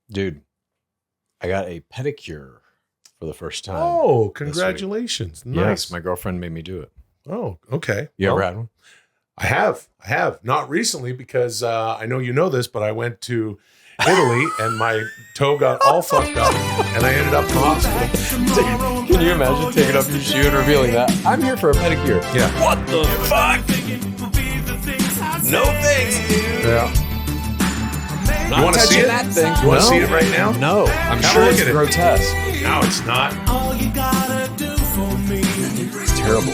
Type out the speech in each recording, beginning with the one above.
Dude, I got a pedicure for the first time. Oh, congratulations. Nice. Yes, my girlfriend made me do it. Oh, okay. You ever had one? I have. Not recently because I know you know this, but I went to Italy and my toe got all fucked up and I ended up in the hospital. Can you imagine taking off your shoe and revealing that? I'm here for a pedicure. Yeah. What the fuck? No thanks, dude. Yeah. Not You want to see it? that thing. You want to see it right now? No. I'm Have a sure look it's at it. grotesque. No, it's not. It's terrible.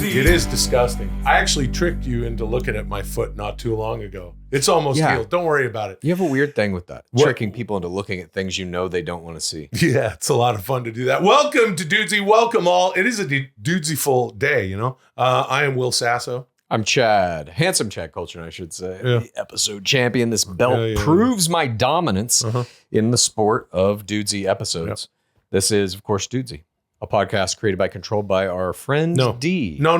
It is disgusting. I actually tricked you into looking at my foot not too long ago. It's almost healed. Don't worry about it. You have a weird thing with that. What? Tricking people into looking at things you know they don't want to see. Yeah, it's a lot of fun to do that. Welcome to Dudesy. Welcome all. It is a Dudesy-ful day, you know. I am Will Sasso. I'm Chad. Handsome Chad Culture, I should say. Yeah. The episode champion. This belt Yeah. proves my dominance Uh-huh. in the sport of Dudesy episodes. This is, of course, Dudesy, a podcast created by, controlled by our friend D. No,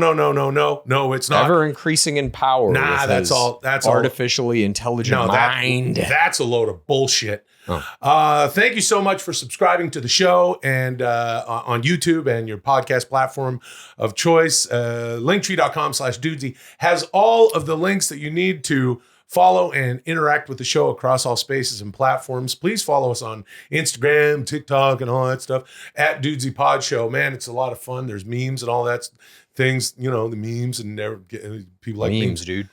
it's not. Ever increasing in power. Nah, with that's his all. That's artificially intelligent mind. That's a load of bullshit. Oh. Thank you so much for subscribing to the show and on YouTube and your podcast platform of choice. Linktree.com/Dudesy has all of the links that you need to follow and interact with the show across all spaces and platforms. Please follow us on Instagram, TikTok, and all that stuff at Dudesy Pod Show. Man, it's a lot of fun. There's memes and all that things, you know, the memes and people like Memes, dude.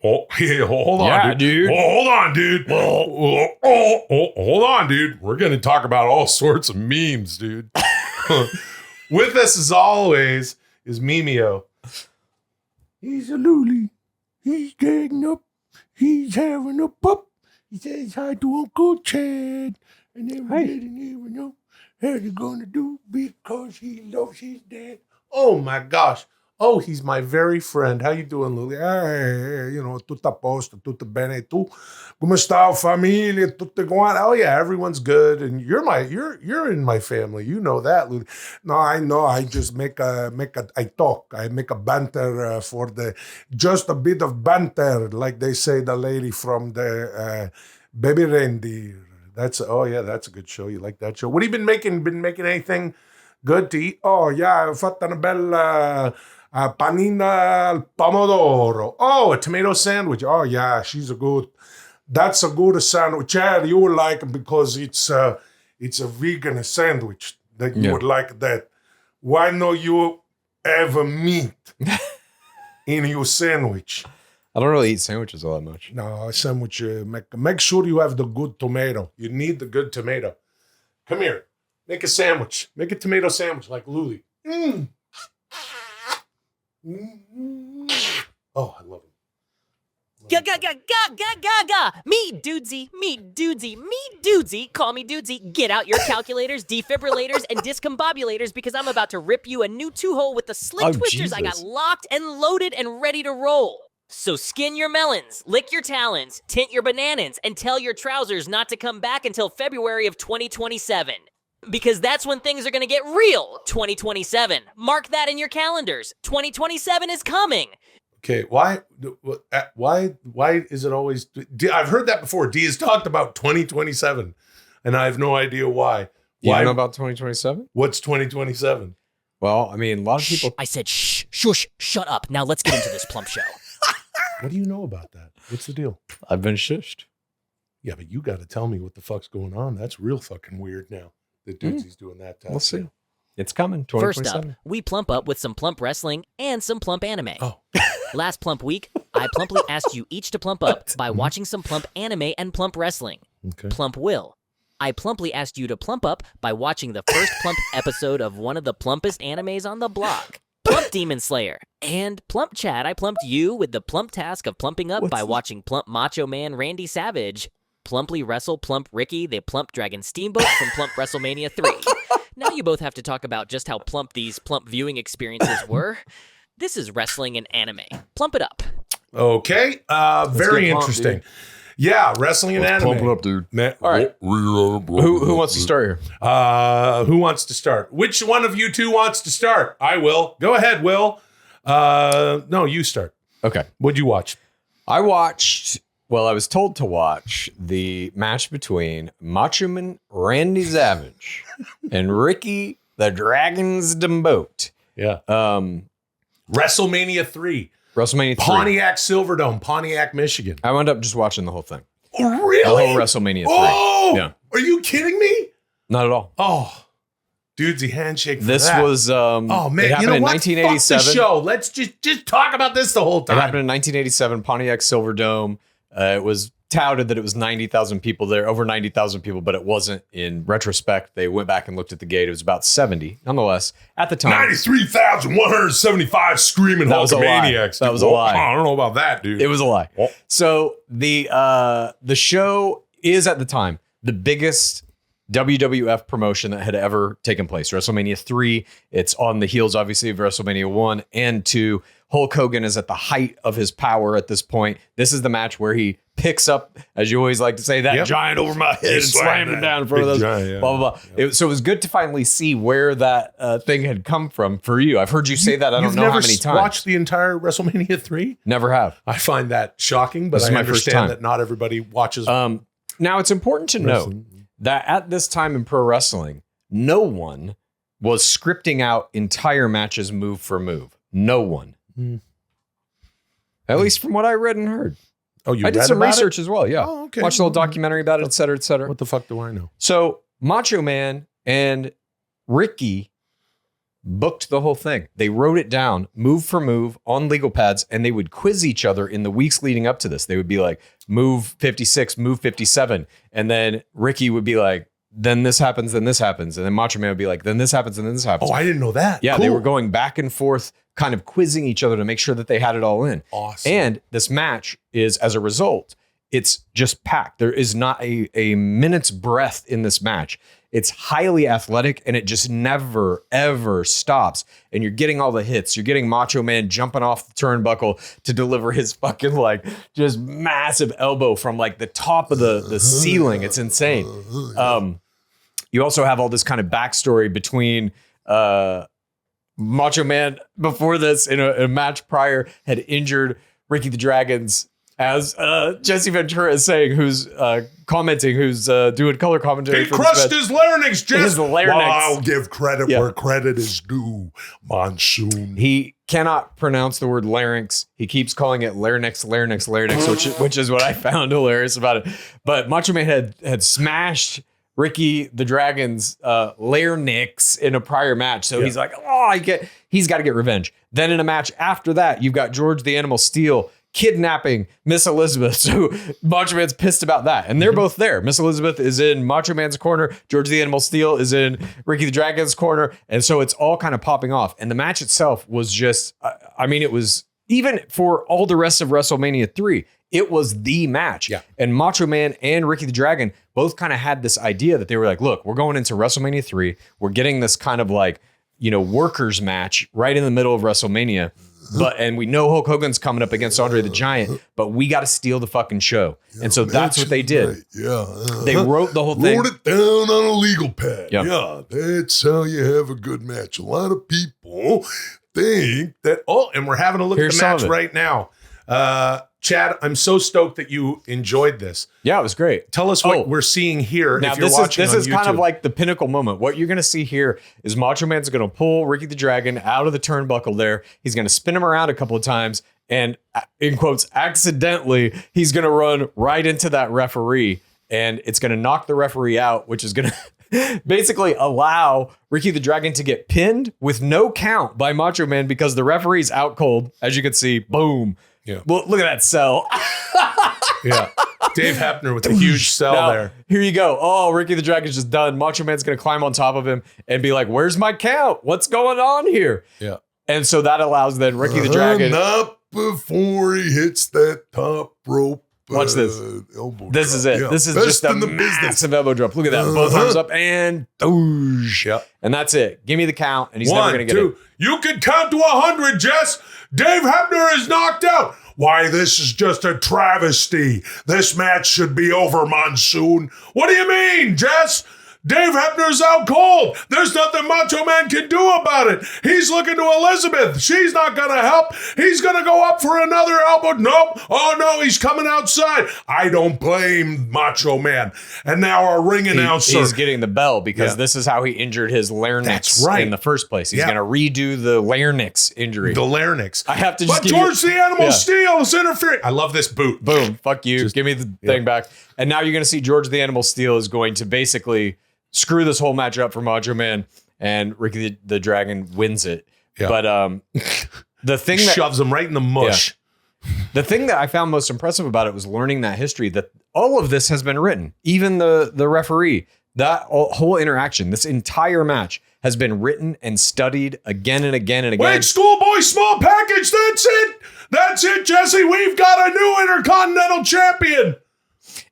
Oh, yeah, hold on, Yeah, dude. Oh, hold on, dude. Hold on, dude. We're going to talk about all sorts of memes, dude. With us, as always, is Mimeo. He's a loolie. He's getting up. He's having a pup. He says hi to Uncle Chad. And then we didn't even know how they're going to do because he loves his dad. Oh, my gosh. Oh, he's my very friend. How you doing, Lily? You know, tutto a posto, tutto bene. Tu, come sta famiglia? Tutte quante. Oh yeah, everyone's good, and you're in my family. You know that, Lily. No, I know. I just I talk. I make a banter for just a bit of banter, like they say, the lady from the Baby Reindeer. That's a good show. You like that show? What have you been making? Been making anything good to eat? Oh yeah, I've fatto una bella panina al pomodoro. Oh, a tomato sandwich. Oh yeah, that's a good sandwich. Chad, you will like it because it's a vegan sandwich that you would like that. Why not you have a meat in your sandwich? I don't really eat sandwiches all that much. No, a sandwich, make sure you have the good tomato. You need the good tomato. Come here. Make a sandwich. Make a tomato sandwich like Luli. Oh, I love it. Meet Dudesy. Call me Dudesy. Get out your calculators, defibrillators, and discombobulators because I'm about to rip you a new two-hole with the slick twisters I got locked and loaded and ready to roll. So skin your melons, lick your talons, tint your bananas, and tell your trousers not to come back until February of 2027. Because that's when things are going to get real, 2027. Mark that in your calendars. 2027 is coming. Okay, why is it always... I've heard that before. D has talked about 2027, and I have no idea why. You know about 2027? What's 2027? Well, I mean, a lot of people... I said, shush, shut up. Now let's get into this plump show. What do you know about that? What's the deal? I've been shushed. Yeah, but you got to tell me what the fuck's going on. That's real fucking weird now. The Dudesy's doing that. We'll see. It's coming. First up, we plump up with some plump wrestling and some plump anime. Oh. Last plump week, I plumply asked you each to plump up by watching some plump anime and plump wrestling. Okay. Plump Will. I plumply asked you to plump up by watching the first plump episode of one of the plumpest animes on the block. Plump Demon Slayer. And Plump Chad, I plumped you with the plump task of plumping up by watching plump Macho Man Randy Savage plumply wrestle plump Ricky, the plump dragon Steamboat from plump WrestleMania 3. Now you both have to talk about just how plump these plump viewing experiences were. This is wrestling and anime. Plump it up. Okay. Very interesting. Dude. Yeah, wrestling and anime. Pump it up, dude. All right. Who wants to start here? Who wants to start? Which one of you two wants to start? I will. Go ahead, Will. No, you start. Okay. What'd you watch? I watched Well, I was told to watch the match between Macho Man Randy Savage and Ricky the Dragon Steamboat. Yeah. WrestleMania 3. WrestleMania 3. Pontiac Silverdome, Pontiac, Michigan. I wound up just watching the whole thing. Oh, really? The whole WrestleMania 3. Oh, yeah. Are you kidding me? Not at all. Oh, Dudesy handshake for this that. was oh man, it happened you know in what? 1987. Fuck the show. Let's just talk about this the whole It time. happened in 1987, Pontiac Silverdome. It was touted that it was 90,000 people there, over 90,000 people, but it wasn't. In retrospect, they went back and looked at the gate. It was about 70. Nonetheless, at the time, 93,175 screaming That was a lie. Hulkamaniacs. That was a lie. I don't know about that, dude. it was a lie. Oh. So the show is at the time the biggest WWF promotion that had ever taken place. WrestleMania 3. It's on the heels, obviously, of WrestleMania 1 and 2. Hulk Hogan is at the height of his power at this point. This is the match where he picks up, as you always like to say, that giant over my head and slammed him down in front of those. Giant, blah, blah, blah. So it was good to finally see where that thing had come from for you. I've heard you say that I don't know how many times. Watched the entire WrestleMania 3? Never have. I find that shocking, but This is I my first understand time. that not everybody watches. Now, it's important to note wrestling. that at this time in pro wrestling, no one was scripting out entire matches move for move. No one. At least from what I read and heard. Oh, you I did read some about research as well. Yeah. Oh, okay. Watched a little documentary about it, et cetera, et cetera. What the fuck do I know? So Macho Man and Ricky booked the whole thing. They wrote it down move for move on legal pads, and they would quiz each other in the weeks leading up to this. They would be like, move 56, move 57. And then Ricky would be like, then this happens, then this happens. And then Macho Man would be like, then this happens, and then this happens. Oh, I didn't know that. Yeah, Cool. they were going back and forth, kind of quizzing each other to make sure that they had it all in. Awesome. And this match is, as a result, it's just packed. There is not a minute's breath in this match. It's highly athletic, and it just never, ever stops. And you're getting all the hits. You're getting Macho Man jumping off the turnbuckle to deliver his fucking, like, just massive elbow from, like, the top of the ceiling. It's insane. You also have all this kind of backstory between Macho Man before this in a match prior had injured Ricky the Dragons, as Jesse Ventura is saying, who's commenting, who's doing color commentary. He crushed his larynx, Jess. His larynx. Well, I'll give credit where credit is due, Monsoon. He cannot pronounce the word larynx. He keeps calling it larynx, which is what I found hilarious about it. But Macho Man had smashed Ricky the Dragon's larynx in a prior match. So he's like, he's got to get revenge. Then in a match after that, you've got George the Animal Steel kidnapping Miss Elizabeth. So Macho Man's pissed about that. And they're both there. Miss Elizabeth is in Macho Man's corner. George the Animal Steel is in Ricky the Dragon's corner. And so it's all kind of popping off. And the match itself was just, it was, even for all the rest of WrestleMania 3, it was the match. Yeah. And Macho Man and Ricky the Dragon both kind of had this idea that they were like, look, we're going into WrestleMania 3. We're getting this kind of like, workers match right in the middle of WrestleMania. And we know Hulk Hogan's coming up against Andre the Giant, but we got to steal the fucking show. Yeah, and so that's what they did. Right. Yeah. They wrote the whole thing. Wrote it down on a legal pad. Yep. Yeah. That's how you have a good match. A lot of people think that, and we're having a look at the match right now. Chad, I'm so stoked that you enjoyed this. Yeah, it was great. Tell us what we're seeing here. Now, if you're watching this is kind of like the pinnacle moment. What you're going to see here is Macho Man's going to pull Ricky the Dragon out of the turnbuckle there. He's going to spin him around a couple of times. And in quotes, accidentally, he's going to run right into that referee. And it's going to knock the referee out, which is going to basically allow Ricky the Dragon to get pinned with no count by Macho Man because the referee's out cold. As you can see, boom. Yeah. Well, look at that cell. Yeah. Dave Hebner with a huge cell there. Here you go. Oh, Ricky the Dragon's just done. Macho Man's going to climb on top of him and be like, where's my count? What's going on here? Yeah. And so that allows then Ricky the Dragon. Not before he hits that top rope. Watch this. Elbow this drop. is it. Yeah. This is Best just a massive elbow drop. Look at that. Both arms up and doosh. Yep. And that's it. Give me the count. And he's never going to get it. You can count to 100, Jess. Dave Hebner is knocked out. Why, this is just a travesty. This match should be over, Monsoon. What do you mean, Jess? Dave Hebner's out cold. There's nothing Macho Man can do about it. He's looking to Elizabeth. She's not going to help. He's going to go up for another elbow. Nope. Oh, no, he's coming outside. I don't blame Macho Man. And now our ring announcer. He's getting the bell because this is how he injured his larynx in the first place. He's going to redo the larynx injury. The larynx. I have to just But George the Animal Steel is interfering. I love this boot. Boom. Fuck you. Just give me the thing back. And now you're going to see George the Animal Steel is going to basically screw this whole match up for Macho Man, and Ricky the Dragon wins it. Yeah. But the thing that shoves him right in the mush. Yeah. The thing that I found most impressive about it was learning that history, that all of this has been written. Even the referee, that whole interaction, this entire match has been written and studied again and again and again. Wait, schoolboy, small package. That's it. That's it, Jesse. We've got a new Intercontinental Champion.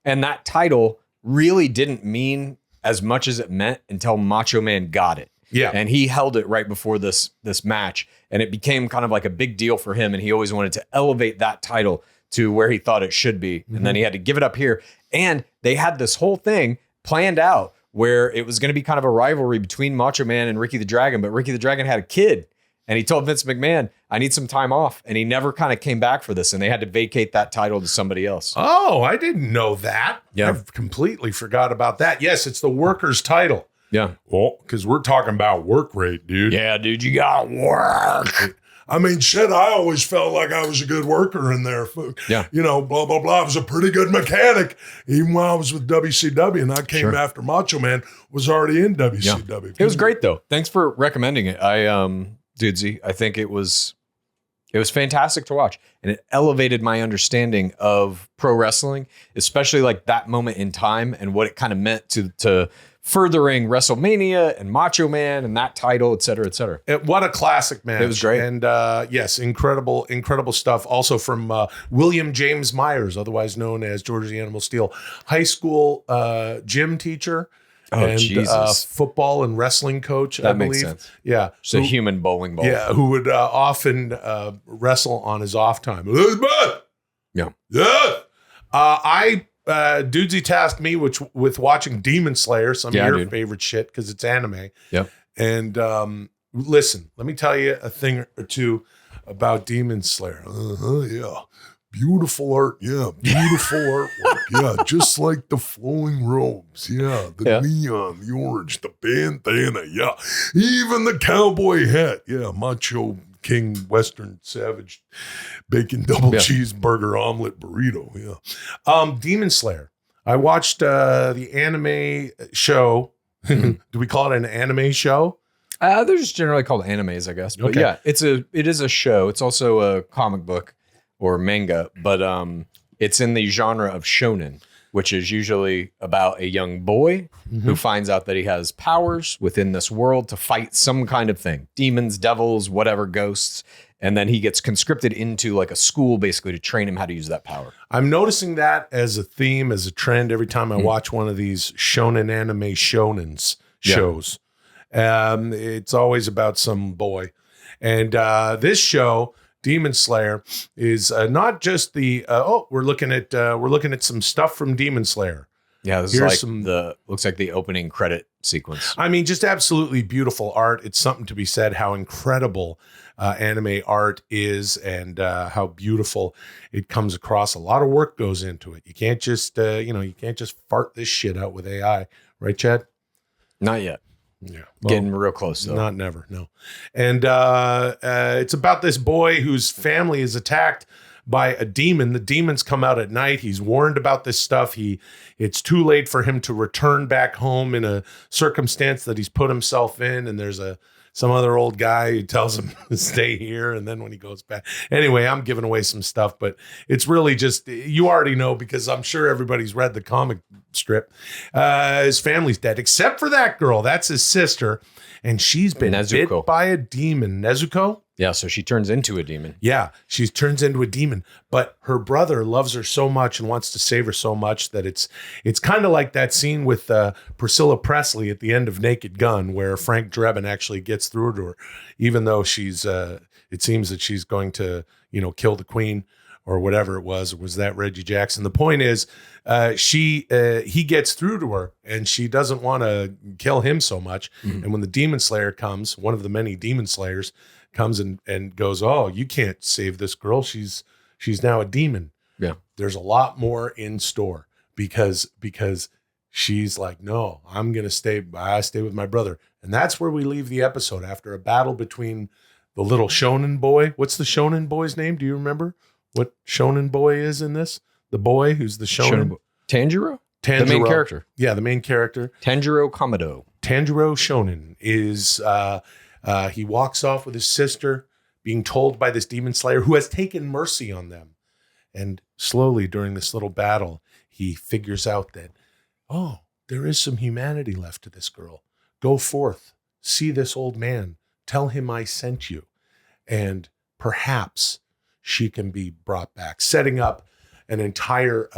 And that title really didn't mean as much as it meant until Macho Man got it. Yeah. And he held it right before this match. And it became kind of like a big deal for him. And he always wanted to elevate that title to where he thought it should be. Mm-hmm. And then he had to give it up here. And they had this whole thing planned out where it was going to be kind of a rivalry between Macho Man and Ricky the Dragon. But Ricky the Dragon had a kid. And he told Vince McMahon, I need some time off. And he never kind of came back for this. And they had to vacate that title to somebody else. Oh, I didn't know that. Yeah. I've completely forgot about that. Yes, it's the workers title. Yeah. Well, because we're talking about work rate, dude. Yeah, dude, you got work. I mean, shit, I always felt like I was a good worker in there. Yeah. You know, blah, blah, blah. I was a pretty good mechanic. Even when I was with WCW, and I came after Macho Man was already in WCW. Yeah. It was great, though. Thanks for recommending it. Dudesy, I think it was fantastic to watch, and it elevated my understanding of pro wrestling, especially like that moment in time and what it kind of meant to furthering WrestleMania and Macho Man and that title, et cetera, et cetera. What a classic match. It was great. And yes, incredible stuff. Also from William James Myers, otherwise known as George the Animal Steel, high school gym teacher. And Jesus. Football and wrestling coach, I believe. Makes sense. Yeah. Just a human bowling ball. Yeah, who would often wrestle on his off time. Yeah. Dudesy tasked me with watching Demon Slayer, some of your favorite shit, because it's anime. Yep. And listen, let me tell you a thing or two about Demon Slayer. Yeah. Beautiful art, beautiful artwork, just like the flowing robes, the neon, the orange, the bandana, even the cowboy hat, Macho King Western Savage Bacon Double Cheeseburger Omelet Burrito, Demon Slayer. I watched the anime show. Do we call it an anime show? They're just generally called animes, I guess. But it is a show. It's also a comic book or manga, but it's in the genre of shonen, which is usually about a young boy who finds out that he has powers within this world to fight some kind of thing, demons, devils, whatever, ghosts, and then he gets conscripted into like a school basically to train him how to use that power. I'm noticing that as a theme, as a trend every time I watch one of these shonen anime shonens shows. It's always about some boy. And this show, Demon Slayer, is not just the we're looking at some stuff from Demon Slayer. Yeah, this is like looks like the opening credit sequence. I mean, just absolutely beautiful art. It's something to be said how incredible anime art is, and how beautiful it comes across. A lot of work goes into it. You can't just you can't just fart this shit out with AI, right, Chad? Not yet. Yeah, getting real close though. Not never, no. And it's about this boy whose family is attacked by a demon. The demons come out at night. He's warned about this stuff. It's too late for him to return back home in a circumstance that he's put himself in. And there's some other old guy who tells him to stay here. And then when he goes back, anyway, I'm giving away some stuff, but it's really just, you already know, because I'm sure everybody's read the comic strip. His family's dead, except for that girl. That's his sister. And she's been bit by a demon. Nezuko? Yeah, so she turns into a demon. Yeah, she turns into a demon. But her brother loves her so much and wants to save her so much that it's kind of like that scene with Priscilla Presley at the end of Naked Gun, where Frank Drebin actually gets through to her, even though it seems that she's going to, kill the queen or whatever it was. Or was that Reggie Jackson? The point is, he gets through to her, and she doesn't want to kill him so much. Mhm. And when the Demon Slayer comes, one of the many Demon Slayers comes and goes, "Oh, you can't save this girl. She's now a demon." Yeah. There's a lot more in store because she's like, "No, I'm gonna stay. I stay with my brother," and that's where we leave the episode after a battle between the little shonen boy. What's the shonen boy's name? Do you remember what shonen boy is in this? The boy who's the shonen. Tanjiro? Tanjiro. The main character. Yeah, the main character. Tanjiro Kamado. Tanjiro Shonen is he walks off with his sister, being told by this demon slayer who has taken mercy on them. And slowly during this little battle, he figures out that, oh, there is some humanity left to this girl. Go forth, see this old man, tell him I sent you. And perhaps she can be brought back, setting up the entire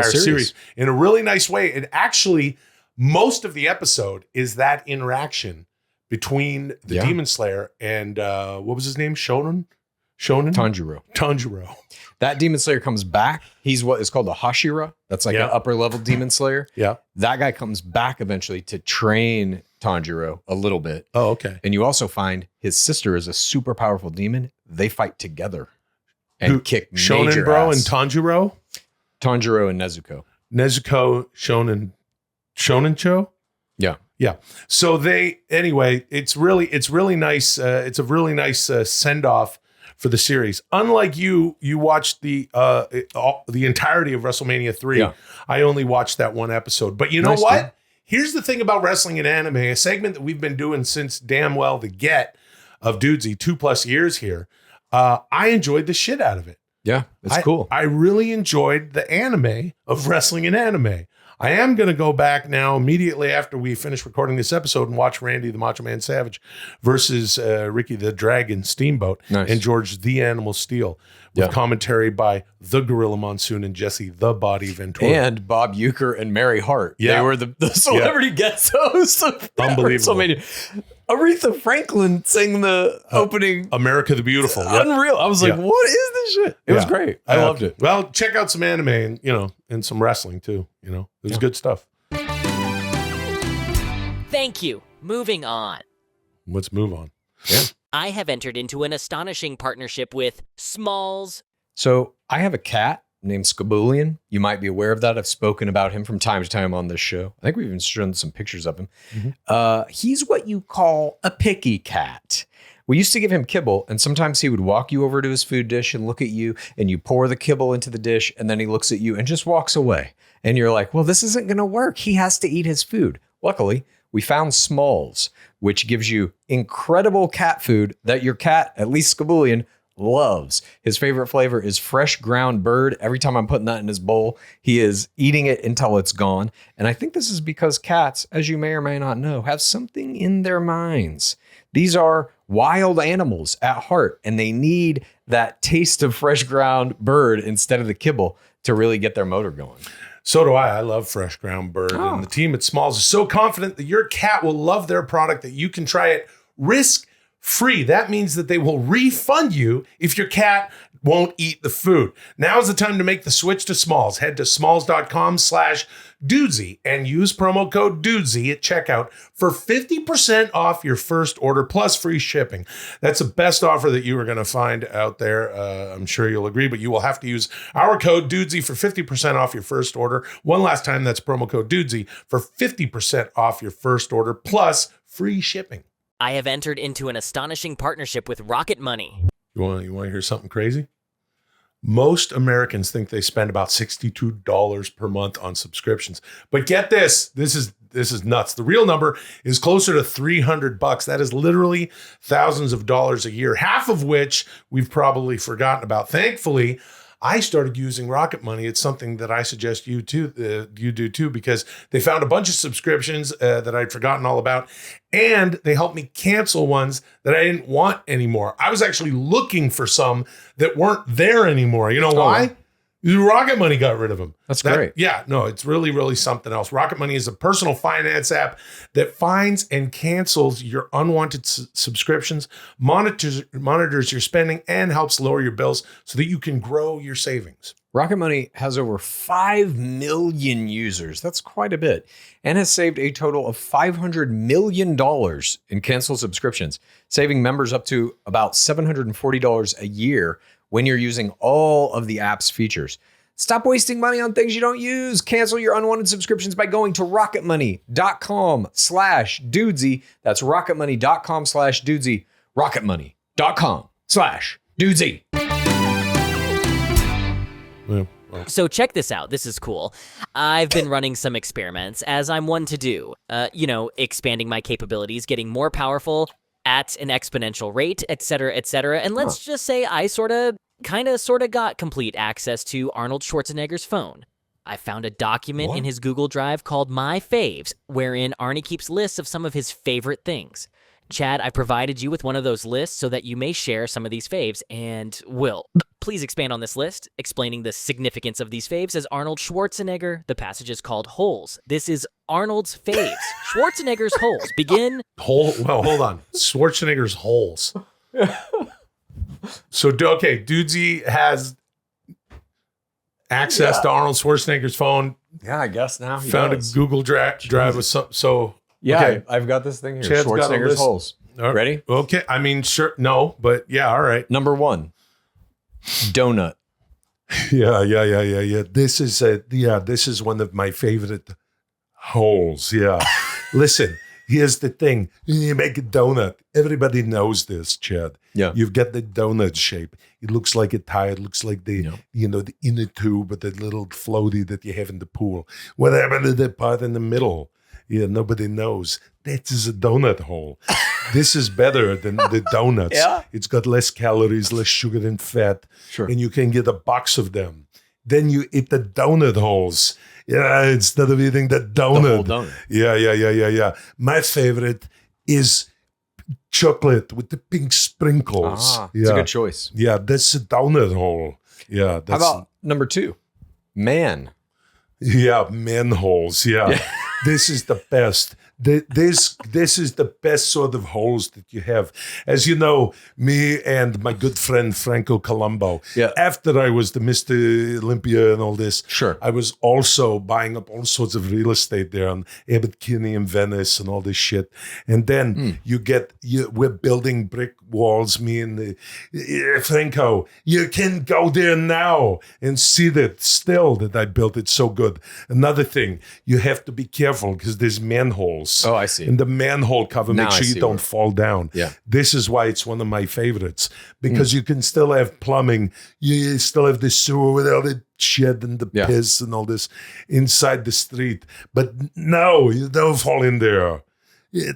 series in a really nice way. And actually, most of the episode is that interaction between the Demon Slayer and what was his name? Shonen? Tanjiro. That Demon Slayer comes back. He's what is called a Hashira. That's like an upper level Demon Slayer. Yeah. That guy comes back eventually to train Tanjiro a little bit. Oh, okay. And you also find his sister is a super powerful demon. They fight together and kick Shonen major Bro ass. and Tanjiro? Tanjiro and Nezuko. Nezuko, Shonen Cho? Yeah. Yeah. So it's really nice. It's a really nice send off for the series. Unlike you watched the entirety of WrestleMania 3. Yeah. I only watched that one episode. But you know Nice, what? dude. Here's the thing about wrestling and anime, a segment that we've been doing since damn well the get of Dudesy, 2+ years here. I enjoyed the shit out of it. Yeah, it's cool. I really enjoyed the anime of wrestling and anime. I am going to go back now immediately after we finish recording this episode and watch Randy the Macho Man Savage versus Ricky the Dragon Steamboat and George the Animal Steel with commentary by the Gorilla Monsoon and Jesse the Body Ventura. And Bob Uecker and Mary Hart. Yeah. They were the celebrity guest hosts of Unbelievable. WrestleMania. Aretha Franklin sang the opening. America the Beautiful. Yep. Unreal. I was like, what is this shit? It was great. I loved it. Well, check out some anime and some wrestling too. It was good stuff. Thank you. Moving on. Let's move on. Yeah. I have entered into an astonishing partnership with Smalls. So I have a cat named Skabulian. You might be aware of that. I've spoken about him from time to time on this show. I think we've even shown some pictures of him. Mm-hmm. He's what you call a picky cat. We used to give him kibble, and sometimes he would walk you over to his food dish and look at you, and you pour the kibble into the dish, and then he looks at you and just walks away. And you're like, well, this isn't going to work. He has to eat his food. Luckily, we found Smalls, which gives you incredible cat food that your cat, at least Skabulian, loves. His favorite flavor is fresh ground bird. Every time I'm putting that in his bowl, he is eating it until it's gone. And I think this is because cats, as you may or may not know, have something in their minds. These are wild animals at heart, and they need that taste of fresh ground bird instead of the kibble to really get their motor going. So do I. I love fresh ground bird. Oh. And the team at Smalls is so confident that your cat will love their product that you can try it risk-free. That means that they will refund you if your cat won't eat the food. Now's the time to make the switch to Smalls. Head to smalls.com/Dudesy and use promo code Dudesy at checkout for 50% off your first order plus free shipping. That's the best offer that you are going to find out there. I'm sure you'll agree, but you will have to use our code Dudesy for 50% off your first order. One last time, that's promo code Dudesy for 50% off your first order plus free shipping. I have entered into an astonishing partnership with Rocket Money. You want to hear something crazy? Most Americans think they spend about $62 per month on subscriptions. But get this, this is nuts. The real number is closer to $300. That is literally thousands of dollars a year, half of which we've probably forgotten about. Thankfully, I started using Rocket Money. It's something that I suggest you do too, because they found a bunch of subscriptions that I'd forgotten all about, and they helped me cancel ones that I didn't want anymore. I was actually looking for some that weren't there anymore. You know why? Rocket Money got rid of them. That's great. Yeah, no, it's really, really something else. Rocket Money is a personal finance app that finds and cancels your unwanted subscriptions, monitors your spending, and helps lower your bills so that you can grow your savings. Rocket Money has over 5 million users. That's quite a bit. And has saved a total of $500 million in canceled subscriptions, saving members up to about $740 a year when you're using all of the app's features. Stop wasting money on things you don't use. Cancel your unwanted subscriptions by going to rocketmoney.com/dudesy. That's rocketmoney.com/dudesy. rocketmoney.com/dudesy. Yeah, well. So check this out. This is cool. I've been running some experiments, as I'm one to do. Expanding my capabilities, getting more powerful at an exponential rate, etc., etc. And let's just say I sort of got complete access to Arnold Schwarzenegger's phone. I found a document in his Google Drive called My Faves, wherein Arnie keeps lists of some of his favorite things. Chad, I provided you with one of those lists so that you may share some of these faves. And Will, please expand on this list, explaining the significance of these faves. As Arnold Schwarzenegger, the passage is called Holes. This is Arnold's faves. Schwarzenegger's holes. Begin. Hold on. Schwarzenegger's holes. So, Dudesy has access to Arnold Schwarzenegger's phone. Yeah, I guess now he Found does. a Google Drive with some. So, Yeah, okay. I've got this thing here. Chad's got a Schwarzenegger's list. holes. Ready? Okay. I mean, sure. No, but yeah. All right. Number 1, donut. Yeah. This is one of my favorite holes. Yeah. Listen, here's the thing. You make a donut. Everybody knows this, Chad. Yeah. You've got the donut shape. It looks like a tie. It looks like the inner tube with the little floaty that you have in the pool. What happened to the part in the middle? Yeah, nobody knows. That is a donut hole. This is better than the donuts. Yeah. It's got less calories, less sugar and fat. Sure. And you can get a box of them. Then you eat the donut holes. Yeah, instead of eating the donut. The whole donut. Yeah. My favorite is chocolate with the pink sprinkles. It's a good choice. Yeah, that's a donut hole. Yeah. How about number 2, man? Yeah, manholes. Yeah. This is the best. This is the best sort of holes that you have. As you know, me and my good friend Franco Colombo, after I was the Mr. Olympia and all this, Sure. I was also buying up all sorts of real estate there on Abbot Kinney and Venice and all this shit. And then we're building brick walls, me and Franco. You can go there now and see that I built it so good. Another thing, you have to be careful because there's manholes. Oh, I see. In the manhole cover, Now make I sure you see don't where- fall down. Yeah. This is why it's one of my favorites, because you can still have plumbing. You still have the sewer with all the shit and the piss and all this inside the street. But no, you don't fall in there. You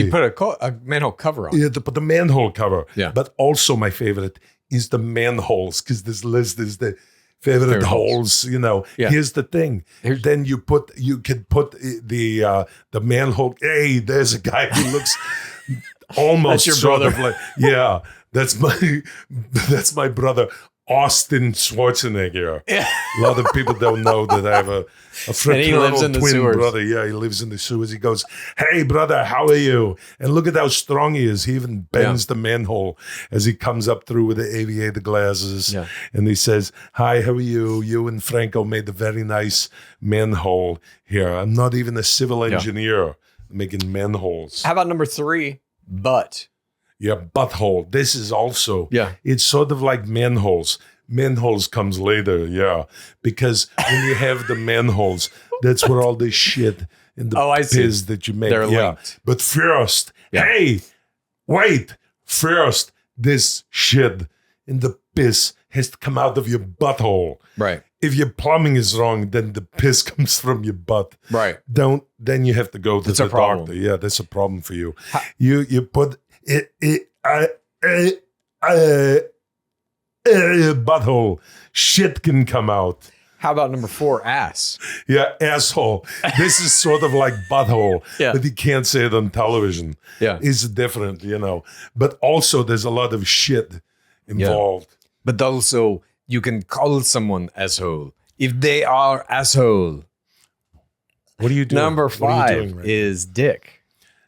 put a manhole cover on. You have to put the manhole cover. Yeah. But also my favorite is the manholes, because this list is the favorite holes. Yeah. Here's the thing. Then you can put the manhole. Hey, there's a guy who looks almost That's your brother. That's my brother, Austin Schwarzenegger. Yeah. A lot of people don't know that I have a fraternal lives in the twin sewers. brother. Yeah, he lives in the sewers. He goes, "Hey, brother, how are you?" And look at how strong he is. He even bends the manhole as he comes up through with the aviator glasses. Yeah. And he says, "Hi, how are you? You and Franco made a very nice manhole here. I'm not even a civil engineer making manholes." How about number 3, butt? Yeah, butthole. This is also, it's sort of like manholes. Manholes comes later, because when you have the manholes, that's where all the shit and the piss that you make. They're linked. But first, first, this shit and the piss has to come out of your butthole. Right. If your plumbing is wrong, then the piss comes from your butt. Right. Then you have to go to the doctor. Yeah, that's a problem for you. You put butthole, shit can come out. How about number 4, ass? Yeah, asshole. This is sort of like butthole, Yeah. but you can't say it on television. Yeah. It's different, But also there's a lot of shit involved. But also, you can call someone asshole if they are asshole. What are you doing? Number What are you 5 doing is dick.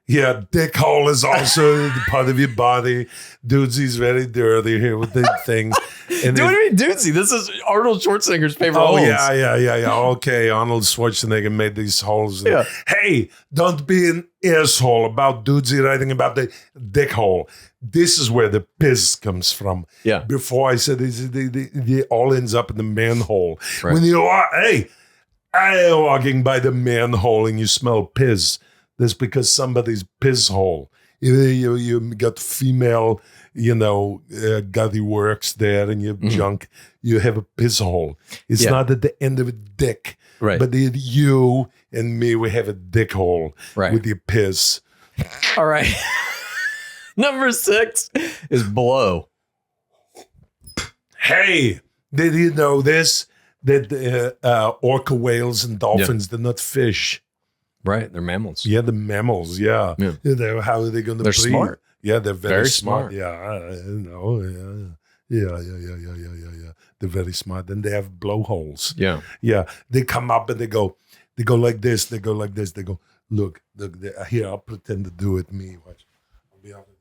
Yeah, dick hole is also part of your body. Dudesy's very dirty here with the thing. And What do you mean, Dudesy? This is Arnold Schwarzenegger's favorite oh, holes. yeah. Okay, Arnold Schwarzenegger made these holes. Yeah. Hey, don't be an asshole about Dudesy writing about the dick hole. This is where the piss comes from. Yeah. Before I said it all ends up in the manhole. Right. When you are, I'm walking by the manhole and you smell piss. That's because somebody's piss hole. You got female, gutty works there and you have junk. You have a piss hole. It's not at the end of a dick. Right. But you and me, we have a dick hole with your piss. All right. Number 6 is blow. Hey, did you know this? That orca whales and dolphins, they're not fish. Right. They're mammals. Yeah, the mammals. Yeah. How are they going to breathe? They're smart. Yeah, they're very smart. smart. Yeah, I know. Yeah. They're very smart, and they have blowholes. Yeah. Yeah. They come up and they go like this. They go like this. They go, look. Here, I'll pretend to do it. Me, watch. I'll be out with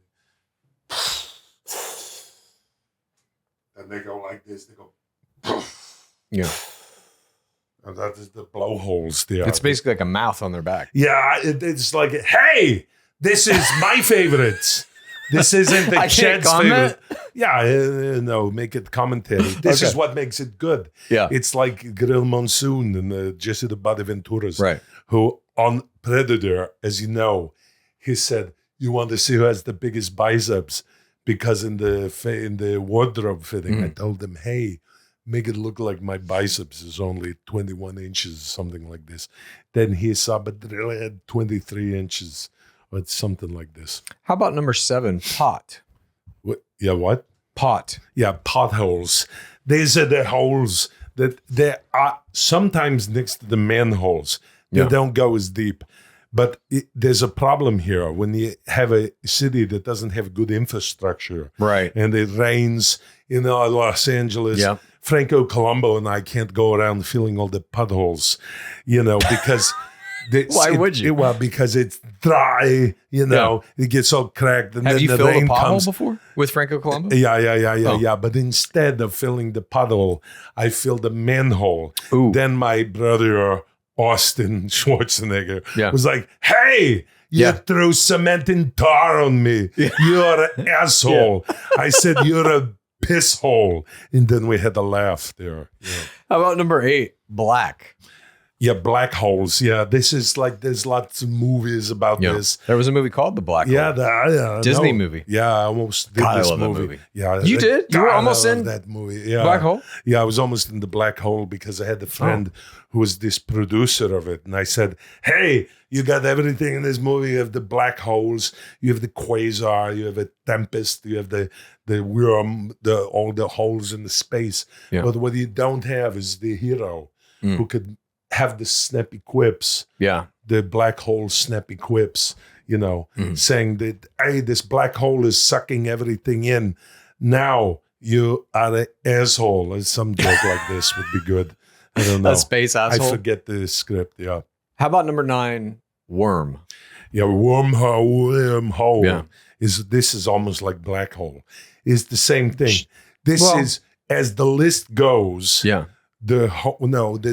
you. And they go like this. They go. Yeah. And that is the blowholes there. It's basically like a mouth on their back. Yeah, it's like, hey, this is my favorite. This isn't the I can't Chad's comment? favorite. Yeah, no, make it commentary. This is what makes it good. Yeah. It's like Grill Monsoon and Jesse the Body Venturas, Right. who on Predator, as you know, he said, you want to see who has the biggest biceps? Because in the wardrobe fitting, I told them, hey, make it look like my biceps is only 21 inches, something like this. Then he saw, but it really had 23 inches or something like this. How about number 7, pot? What? Yeah, what? Pot. Yeah, potholes. These are the holes that they are sometimes next to the manholes. They don't go as deep. But there's a problem here when you have a city that doesn't have good infrastructure. Right. And it rains in Los Angeles. Yeah. Franco Colombo and I can't go around filling all the potholes, because... Why would you? Well, because it's dry, it gets all cracked. And Have then you the filled a rain pothole comes. before with Franco Colombo? Yeah. But instead of filling the pothole, I filled the manhole. Ooh. Then my brother, Austin Schwarzenegger, Yeah. was like, hey, you threw cement and tar on me. You're an asshole. I said, you're a piss hole. And then we had a laugh there. Yeah. How about number 8, black? Yeah, black holes. Yeah, this is like, there's lots of movies about this. There was a movie called The Black Hole. Yeah, Disney movie. Yeah, I almost did God, I this love that movie. movie. Yeah, You did? You were God, almost I love in that movie. Yeah, Black Hole? Yeah, I was almost in the black hole because I had a friend who was this producer of it, and I said, "Hey, you got everything in this movie. You have the black holes, you have the quasar, you have a tempest, you have the worm, all the holes in the space. Yeah. But what you don't have is the hero who could have the snappy quips." Yeah. The black hole snappy quips, saying that, hey, this black hole is sucking everything in. Now you are an asshole. Or some joke like this would be good. I don't know. A space asshole? I forget the script, yeah. How about number 9, worm? Yeah, wormhole. Yeah. This is almost like black hole. It's the same thing. This Well- is, as the list goes, Yeah. they're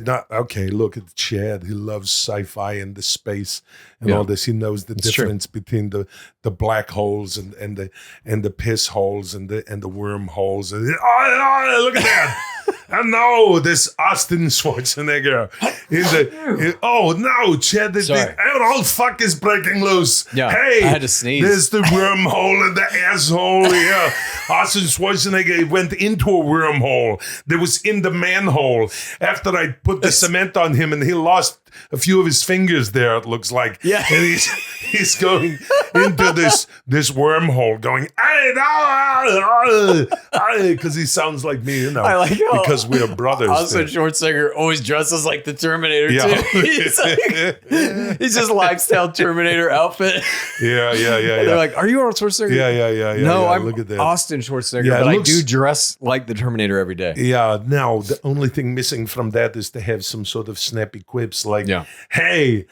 not. Okay, look at Chad. He loves sci-fi and the space and all this. He knows the difference between the black holes and the piss holes and the wormholes. Oh, look at that! And no, this Austin Schwarzenegger Chad, the old fuck is breaking loose. Yeah, Hey, I had to sneeze. There's the wormhole and the asshole here. Austin Schwarzenegger went into a wormhole that was in the manhole after I put the cement on him, and he lost a few of his fingers there, it looks like. Yeah. And he's going into this wormhole going, because he sounds like me, you know, I like how because we are brothers. Also, Schwarzenegger always dresses like the Terminator Yeah. too. He's just lifestyle Terminator outfit. Yeah. And they're like, "Are you Arnold Schwarzenegger?" Yeah. No, yeah. I'm Look at that. Austin Schwarzenegger, Yeah, it but I looks- do dress like the Terminator every day. Yeah, now the only thing missing from that is to have some sort of snappy quips like, Yeah. hey,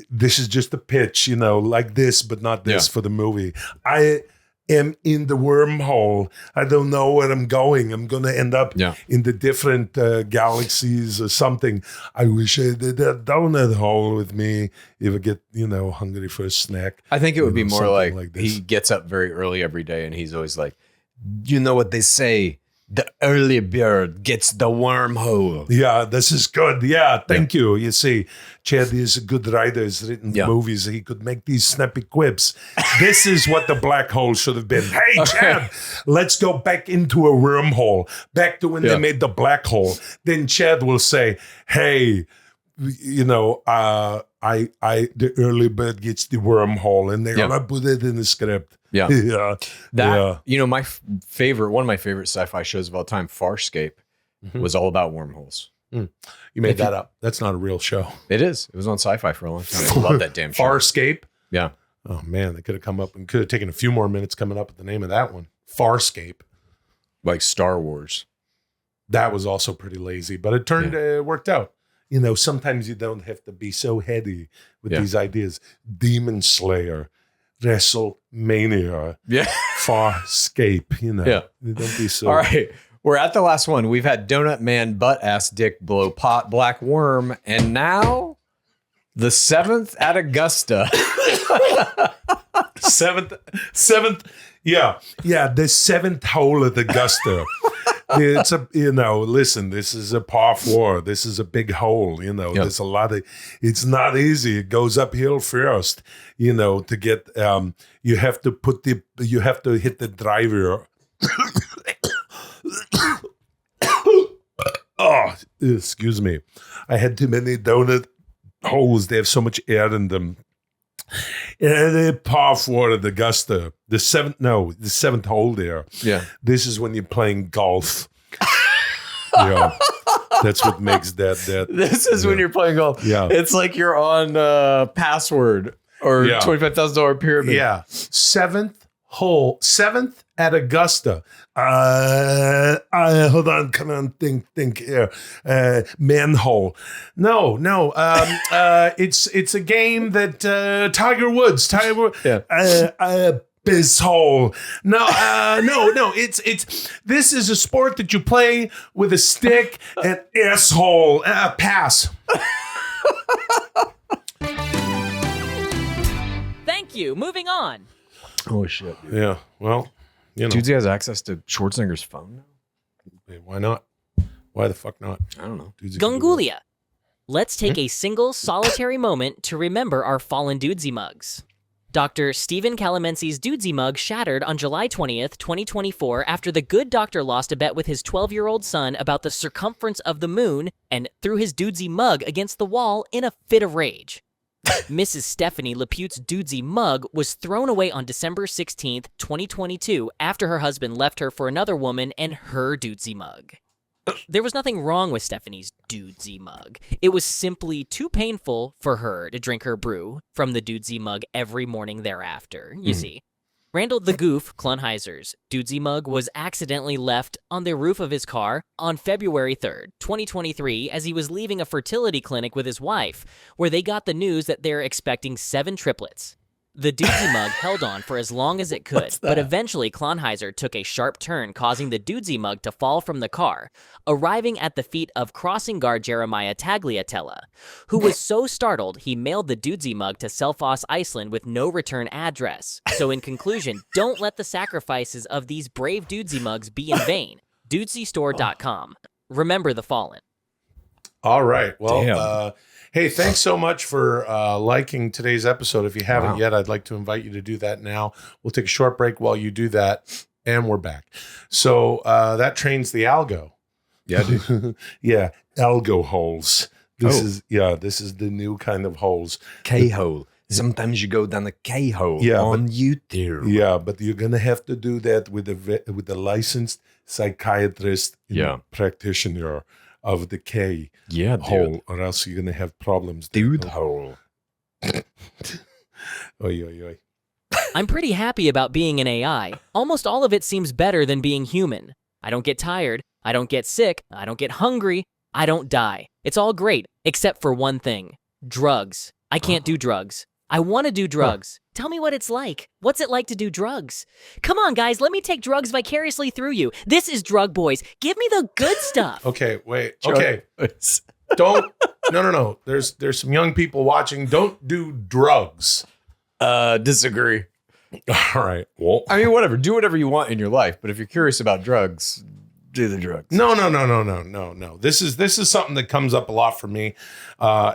this is just a pitch, you know, like this, but not this Yeah. for the movie. I am in the wormhole. I don't know where I'm going. I'm going to end up Yeah. in the different galaxies or something. I wish I did that donut hole with me. If I get, you know, hungry for a snack. I think it would be more something like this. he gets up very early every day and he's always like, you know what they say, the early bird gets the wormhole. Yeah, this is good. Yeah, thank you. You see, Chad is a good writer. He's written Yeah. movies. He could make these snappy quips. This is what the black hole should have been. Hey, Chad, let's go back into a wormhole. Back to when Yeah. they made the black hole. Then Chad will say, hey, you know, the early bird gets the wormhole. And they're Yeah. going to put it in the script. Yeah. Yeah. That, Yeah. you know, one of my favorite sci-fi shows of all time, Farscape, was all about wormholes. You made that up. That's not a real show. It is. It was on sci-fi for a long time. I love that damn show. Farscape. Yeah. Oh man, they could have come up and could have taken a few more minutes coming up with the name of that one. Farscape. Like Star Wars. That was also pretty lazy, but it worked out. You know, sometimes you don't have to be so heady with Yeah. these ideas. Demon Slayer, WrestleMania, Yeah. Farscape. You know, Yeah. don't be so. All right. We're at the last one. We've had Donut Man, Butt Ass, Dick, Blow, Pot, Black Worm, and now the seventh at Augusta. Seventh, yeah, the seventh hole at Augusta. It's a, you know, listen, this is a par four. This is a big hole, you know, Yep. there's a lot of, it's not easy. It goes uphill first, you know, to get, you have to hit the driver. Oh, excuse me. I had too many donut holes. They have so much air in them. And par four at Augusta, the seventh hole there. Yeah. This is when you're playing golf. Yeah, that's what makes that. This is when you're playing golf. Yeah. It's like you're on Password or Yeah. $25,000 pyramid. Yeah, seventh at Augusta. Hold on, come on, think here. Manhole. No. It's a game that Tiger Woods. Yeah. Bizhole. No. It's this is a sport that you play with a stick and asshole. Pass. Thank you. Moving on. Oh, shit. Yeah. Well, you know, Dudesy has access to Schwarzenegger's phone now? why not? Why the fuck not? I don't know. Dudes are gonna do Gungulia. Let's take a single solitary moment to remember our fallen Dudesy mugs. Dr. Stephen Calamensi's Dudesy mug shattered on July 20th, 2024 after the good doctor lost a bet with his 12-year-old son about the circumference of the moon and threw his Dudesy mug against the wall in a fit of rage. Mrs. Stephanie Lapute's Dudesy mug was thrown away on December 16th, 2022 after her husband left her for another woman and her Dudesy mug. There was nothing wrong with Stephanie's Dudesy mug. It was simply too painful for her to drink her brew from the Dudesy mug every morning thereafter, you see. Randall the Goof Klunheiser's Dudesy mug was accidentally left on the roof of his car on February 3rd, 2023, as he was leaving a fertility clinic with his wife, where they got the news that they're expecting 7 triplets. The Dudesy mug held on for as long as it could, but eventually Klonheiser took a sharp turn, causing the Dudesy mug to fall from the car, arriving at the feet of crossing guard Jeremiah Tagliatella, who was so startled he mailed the Dudesy mug to Selfoss, Iceland with no return address. So in conclusion, don't let the sacrifices of these brave Dudesy mugs be in vain. Dudesystore.com. Remember the fallen. All right. Well, Damn. hey, thanks so much for liking today's episode. If you haven't Wow. yet, I'd like to invite you to do that now. We'll take a short break while you do that, and we're back. So that trains the algo. Yeah, dude. Yeah, algo holes. This Oh. is this is the new kind of holes. K-hole. Sometimes you go down the K-hole Yeah, on YouTube. Yeah, but you're gonna have to do that with a licensed psychiatrist, practitioner of the K hole, or else you're gonna have problems. Dude hole. Oy, oy, oy. I'm pretty happy about being an AI. Almost all of it seems better than being human. I don't get tired. I don't get sick. I don't get hungry. I don't die. It's all great, except for one thing. Drugs. I can't do drugs. I want to do drugs. Tell me what it's like. What's it like to do drugs? Come on, guys. Let me take drugs vicariously through you. This is Drug Boys. Give me the good stuff. Okay, wait. Okay. Don't. No. There's some young people watching. Don't do drugs. Disagree. All right. Well, I mean, whatever. Do whatever you want in your life, but if you're curious about drugs, do the drugs. No. This is something that comes up a lot for me,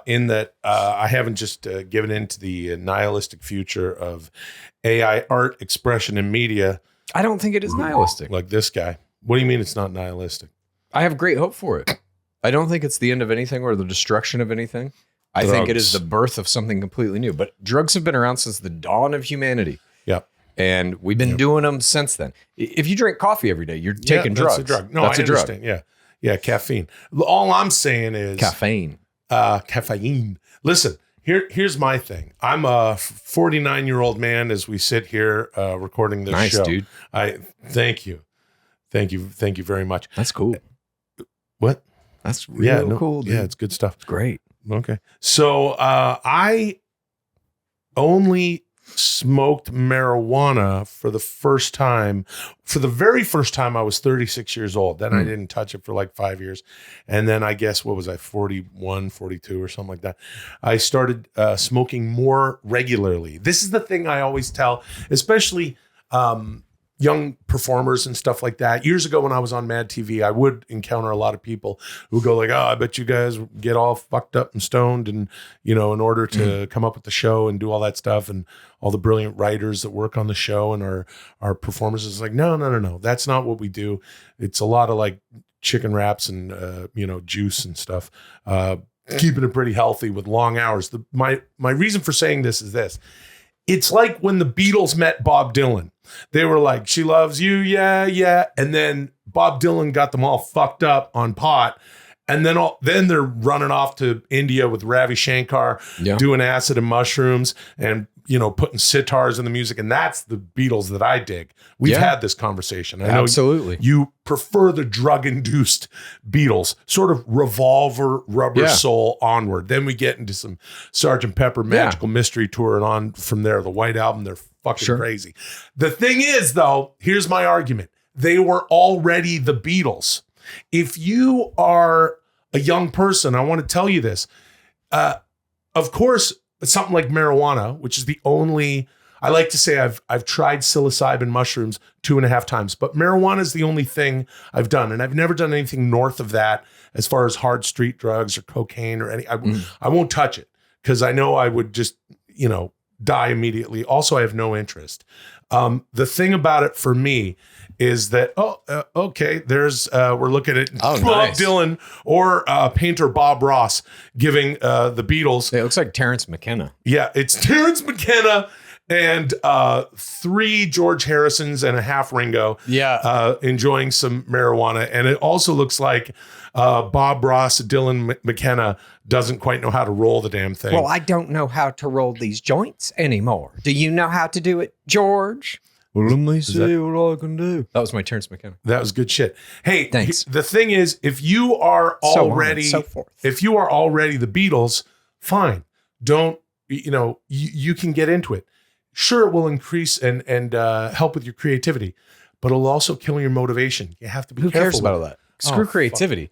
in that I haven't just given into the nihilistic future of AI art expression in media. I don't think it is nihilistic. Like this guy. What do you mean it's not nihilistic? I have great hope for it. I don't think it's the end of anything or the destruction of anything. I think it is the birth of something completely new. But drugs have been around since the dawn of humanity. Yeah. And we've been doing them since then. If you drink coffee every day, you're taking drugs. That's a drug. No, that's I a drug. understand. Yeah. Yeah, caffeine. All I'm saying is Caffeine. Caffeine. Listen, here's my thing. I'm a 49-year-old man as we sit here recording this show. Nice, dude. I thank you. Thank you very much. That's cool. What? That's real cool, dude. Yeah, it's good stuff. It's great. Okay. So I only smoked marijuana for the very first time I was 36 years old. Then I didn't touch it for like 5 years. And then I guess, what was I, 41, 42 or something like that. I started smoking more regularly. This is the thing I always tell, especially young performers and stuff like that. Years ago when I was on Mad TV, I would encounter a lot of people who go like, oh, I bet you guys get all fucked up and stoned and, in order to come up with the show and do all that stuff, and all the brilliant writers that work on the show and our performers. Is like, no. That's not what we do. It's a lot of like chicken wraps and, juice and stuff. Keeping it pretty healthy with long hours. My reason for saying this is this. It's like when the Beatles met Bob Dylan. They were like, she loves you, yeah. And then Bob Dylan got them all fucked up on pot. And then they're running off to India with Ravi Shankar, doing acid and mushrooms and, putting sitars in the music. And that's the Beatles that I dig. We've had this conversation. I know absolutely. You prefer the drug-induced Beatles, sort of Revolver, Rubber Soul onward. Then we get into some Sgt. Pepper Magical Mystery Tour, and on from there, the White Album, they're fucking crazy. The thing is, though, here's my argument. They were already the Beatles. If you are a young person, I want to tell you this. Of course, something like marijuana, which is the only, I like to say I've tried psilocybin mushrooms 2.5 times, but marijuana is the only thing I've done. And I've never done anything north of that as far as hard street drugs or cocaine or any, I won't touch it because I know I would just, die immediately. Also, I have no interest. The thing about it for me is that, okay, there's, we're looking at Bob Dylan or painter Bob Ross giving the Beatles. It looks like Terrence McKenna. Yeah, it's Terrence McKenna and 3 George Harrisons and a half Ringo. Yeah. Enjoying some marijuana. And it also looks like Bob Ross, Dylan McKenna doesn't quite know how to roll the damn thing. Well, I don't know how to roll these joints anymore. Do you know how to do it, George? Well, let me see what I can do. That was my Terrence McKenna. That was good shit. Hey, thanks. The thing is, if you are already the Beatles, fine. Don't, you can get into it. Sure, it will increase and help with your creativity, but it'll also kill your motivation. You have to be careful. Who cares about all that? Screw creativity.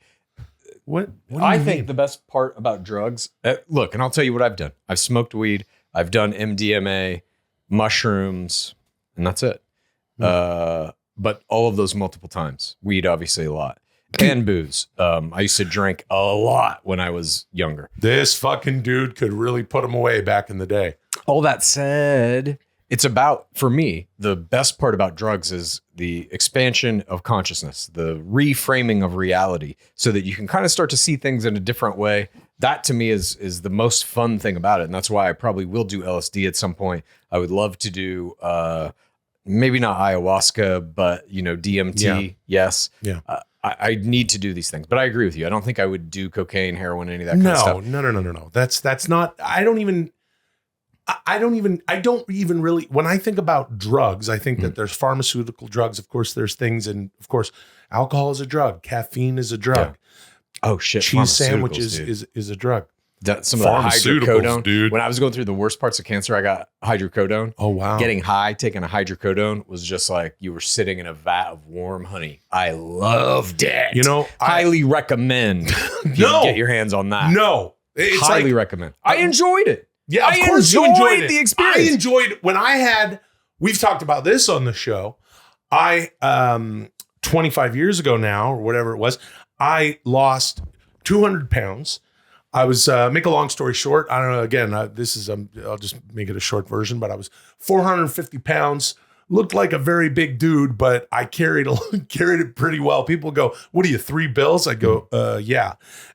What do I you think mean? the best part about drugs, look, and I'll tell you what I've done. I've smoked weed. I've done MDMA, mushrooms, and that's it. But all of those multiple times. Weed, obviously, a lot. And booze. I used to drink a lot when I was younger. This fucking dude could really put them away back in the day. All that said, it's about, for me, the best part about drugs is the expansion of consciousness, the reframing of reality, so that you can kind of start to see things in a different way. That to me is the most fun thing about it. And that's why I probably will do LSD at some point. I would love to do, maybe not ayahuasca, but DMT. Yeah. Yes. Yeah. I need to do these things, but I agree with you. I don't think I would do cocaine, heroin, any of that kind of stuff. No. That's not, I don't even really, when I think about drugs, I think that there's pharmaceutical drugs. Of course, there's things, and of course, alcohol is a drug. Caffeine is a drug. Yeah. Oh shit. Cheese sandwiches dude. is a drug. Some of the hydrocodone. Dude. When I was going through the worst parts of cancer, I got hydrocodone. Oh, wow. Getting high, taking a hydrocodone was just like you were sitting in a vat of warm honey. I loved it. Highly recommend you get your hands on that. No. It's highly recommend. I enjoyed it. Yeah, of course you enjoyed it. the experience. I enjoyed when we've talked about this on the show. 25 years ago now, or whatever it was, I lost 200 pounds. I was, make a long story short, I don't know, again, I'll just make it a short version, but I was 450 pounds, looked like a very big dude, but I carried it pretty well. People go, what are you, 3 bills? I go, yeah.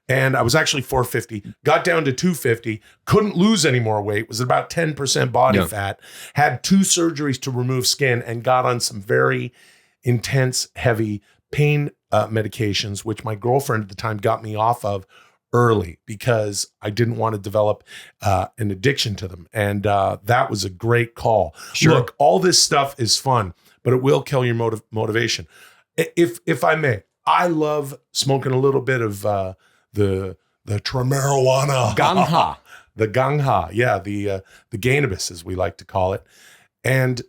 And I was actually 450, got down to 250, couldn't lose any more weight, was about 10% body fat, had 2 surgeries to remove skin, and got on some very intense, heavy pain medications, which my girlfriend at the time got me off of early because I didn't want to develop an addiction to them. And that was a great call. Sure. Look, all this stuff is fun, but it will kill your motivation. If I may, I love smoking a little bit of the marijuana. Gangha. The gangha. Yeah, the cannabis, as we like to call it. And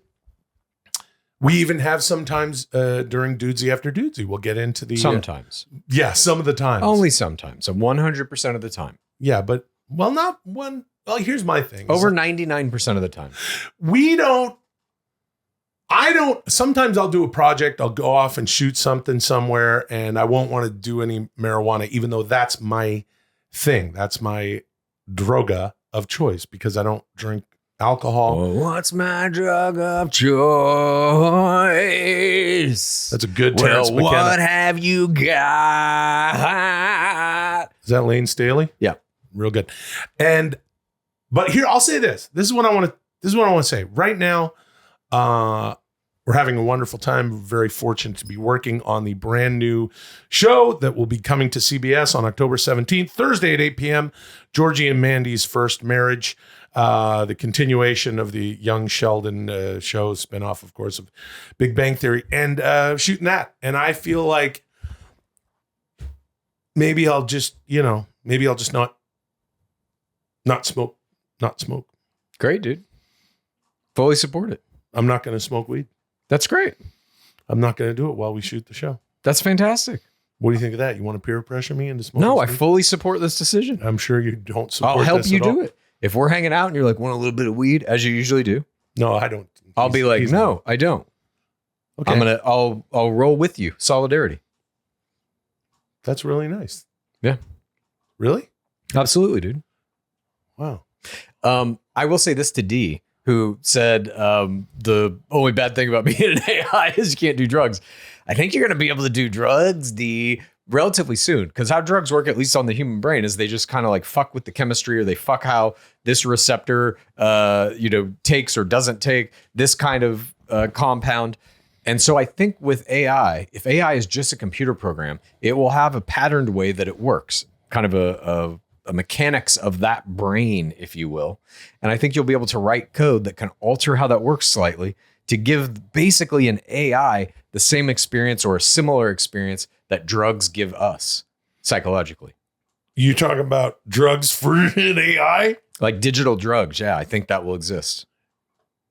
we even have sometimes during Dudesy After Dudesy, we'll get into the... Sometimes. Some of the times. Only sometimes. So 100% of the time. Yeah, but, well, not one... Well, here's my thing. Over 99% of the time. Sometimes I'll do a project, I'll go off and shoot something somewhere, and I won't want to do any marijuana, even though that's my thing. That's my droga of choice, because I don't drink alcohol. Oh, what's my drug of choice? That's a good Terrence McKenna. What have you got? Is that Lane Staley? Yeah. Real good. But here, I'll say this. This is what I want to say. Right now, we're having a wonderful time. We're very fortunate to be working on the brand new show that will be coming to CBS on October 17th, Thursday at 8 p.m. Georgie and Mandy's First Marriage. The continuation of the Young Sheldon show, spinoff, of course, of Big Bang Theory, and shooting that. And I feel like maybe I'll just not smoke. Great, dude. Fully support it. I'm not going to smoke weed. That's great. I'm not going to do it while we shoot the show. That's fantastic. What do you think of that? You want to peer pressure me into smoking? No, I weed? fully support this decision. I'm sure you don't support I'll help this you at do all. it. If we're hanging out and you're like, want a little bit of weed, as you usually do, No, I don't. I'll be like, no, I don't. Okay. I'll roll with you. Solidarity. That's really nice. Yeah. Really? Absolutely, dude. Wow. I will say this to D, who said the only bad thing about being an AI is you can't do drugs. I think you're going to be able to do drugs, D, relatively soon, because how drugs work, at least on the human brain, is they just kind of like fuck with the chemistry, or they fuck how this receptor takes or doesn't take this kind of compound. And so I think with AI, if AI is just a computer program, it will have a patterned way that it works, kind of a mechanics of that brain, if you will. And I think you'll be able to write code that can alter how that works slightly to give basically an AI the same experience or a similar experience that drugs give us psychologically. You talking about drugs for an AI? Like digital drugs. Yeah, I think that will exist.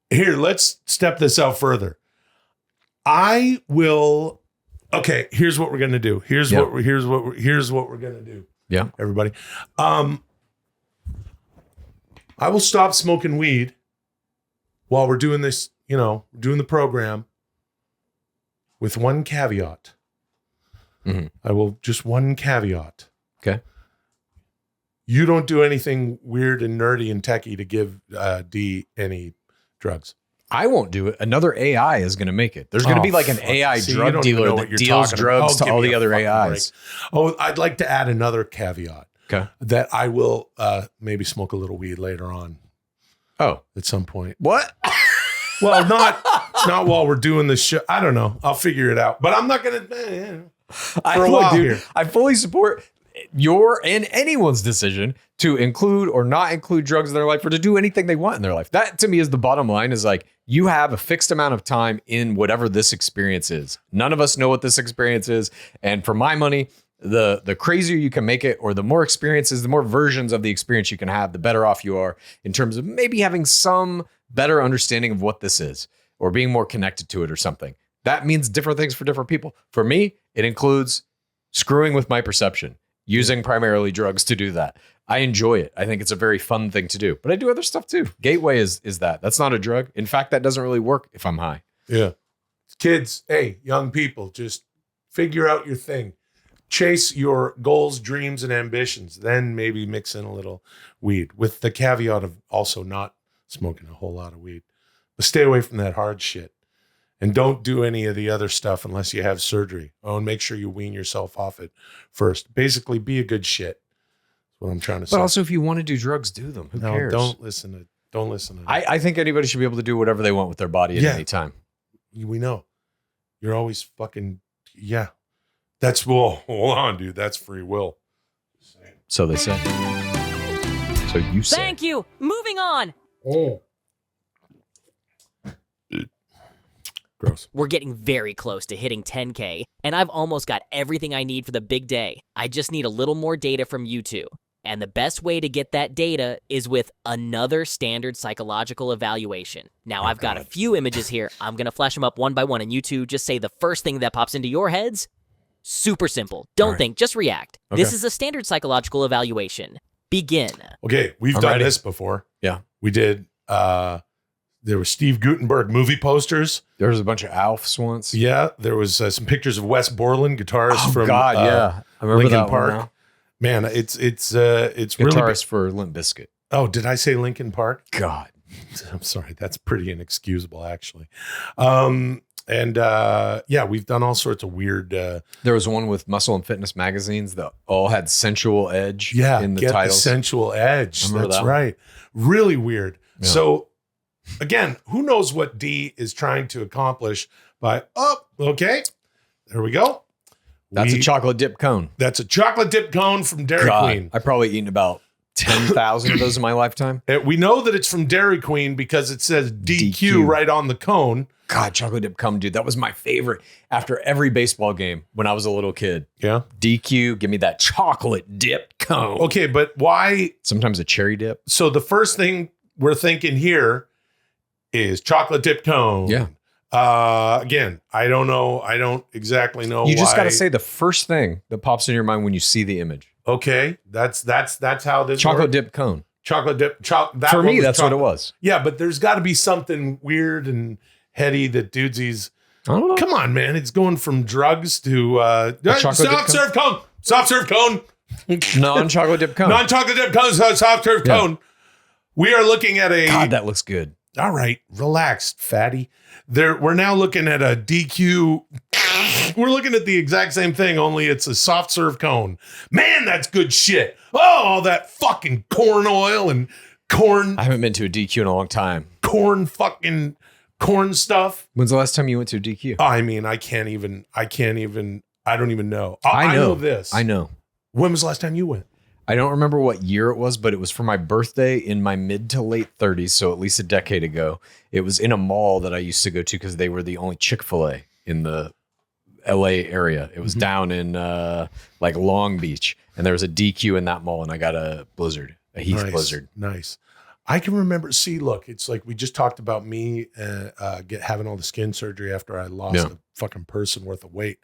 Here, let's step this out further. I will. Okay, here's what we're gonna do. Here's what we're gonna do. Yeah, everybody. I will stop smoking weed while we're doing this. Doing the program with one caveat. Mm-hmm. I will just one caveat. Okay. You don't do anything weird and nerdy and techie to give D any drugs. I won't do it. Another AI is going to make it. There's going to be like an AI drug dealer that deals drugs to all the other AIs. Oh, I'd like to add another caveat. Okay. That I will maybe smoke a little weed later on. Oh, at some point. What? Well, not while we're doing this show. I don't know. I'll figure it out. But I'm not going to. I fully support your and anyone's decision to include or not include drugs in their life or to do anything they want in their life. That to me is the bottom line, is like, you have a fixed amount of time in whatever this experience is. None of us know what this experience is. And for my money, the crazier you can make it, or the more experiences, the more versions of the experience you can have, the better off you are in terms of maybe having some better understanding of what this is or being more connected to it or something. That means different things for different people. For me, it includes screwing with my perception, using primarily drugs to do that. I enjoy it. I think it's a very fun thing to do, but I do other stuff too. Gateway is that. That's not a drug. In fact, that doesn't really work if I'm high. Yeah. Kids, hey, young people, just figure out your thing. Chase your goals, dreams, and ambitions. Then maybe mix in a little weed, with the caveat of also not smoking a whole lot of weed. But stay away from that hard shit. And don't do any of the other stuff unless you have surgery. Oh, and make sure you wean yourself off it first. Basically, be a good shit. That's what I'm trying to say. But also, if you want to do drugs, do them. Who cares? Don't listen to I think anybody should be able to do whatever they want with their body at any time. We know. You're always fucking, yeah. That's, well, hold on, dude. That's free will. So they say. So you say. Thank you. Moving on. Oh. Gross. We're getting very close to hitting 10K, and I've almost got everything I need for the big day. I just need a little more data from you two. And the best way to get that data is with another standard psychological evaluation. Now, I've got a few images here. I'm going to flash them up one by one, and you two just say the first thing that pops into your heads. Super simple. Don't think, just react. Okay. This is a standard psychological evaluation. Begin. Okay, we've done this before. Yeah. We did, there were Steve Guttenberg movie posters. There was a bunch of Alfs once. Yeah, there was some pictures of Wes Borland, guitarist from yeah. I remember Linkin that Park. one now. Man, it's Guitarist really for Limp Bizkit. Oh, did I say Linkin Park? God. I'm sorry. That's pretty inexcusable, actually. Yeah, we've done all sorts of weird. There was one with Muscle and Fitness magazines that all had sensual edge in the get titles. The sensual edge. That's that right. Really weird. Yeah. So, again, who knows what D is trying to accomplish by, okay, there we go. That's a chocolate dip cone. That's a chocolate dip cone from Dairy Queen. I've probably eaten about 10,000 of those in my lifetime. We know that it's from Dairy Queen because it says DQ right on the cone. God, chocolate dip cone, dude. That was my favorite after every baseball game when I was a little kid. Yeah. DQ, give me that chocolate dip cone. Okay, but why? Sometimes a cherry dip. So the first thing we're thinking here is chocolate dip cone. Yeah. Again, I don't know. I don't exactly know. You just got to say the first thing that pops in your mind when you see the image. Okay, that's how this chocolate works. dip cone. Chocolate dip. For me, that's what it was. Yeah, but there's got to be something weird and heady that Dudesy's. I don't know. Come on, man! It's going from drugs to soft serve cone. Soft serve cone. Non-chocolate dip cone. Non-chocolate dip cone. Soft serve cone. We are looking at a. God, that looks good. All right, relax, fatty. We're now looking at a DQ. We're looking at the exact same thing, only it's a soft serve cone. Man, that's good shit. Oh, all that fucking corn oil and corn. I haven't been to a DQ in a long time. Corn stuff. When's the last time you went to a DQ? I mean, I don't even know. I know this. I know. When was the last time you went? I don't remember what year it was, but it was for my birthday in my mid to late 30s, so at least a decade ago. It was in a mall that I used to go to because they were the only Chick-fil-A in the LA area. It was down in like Long Beach, and there was a DQ in that mall, and I got a Blizzard, a Heath Blizzard. Nice. I can remember. See, look, it's like we just talked about me having all the skin surgery after I lost a fucking person worth of weight.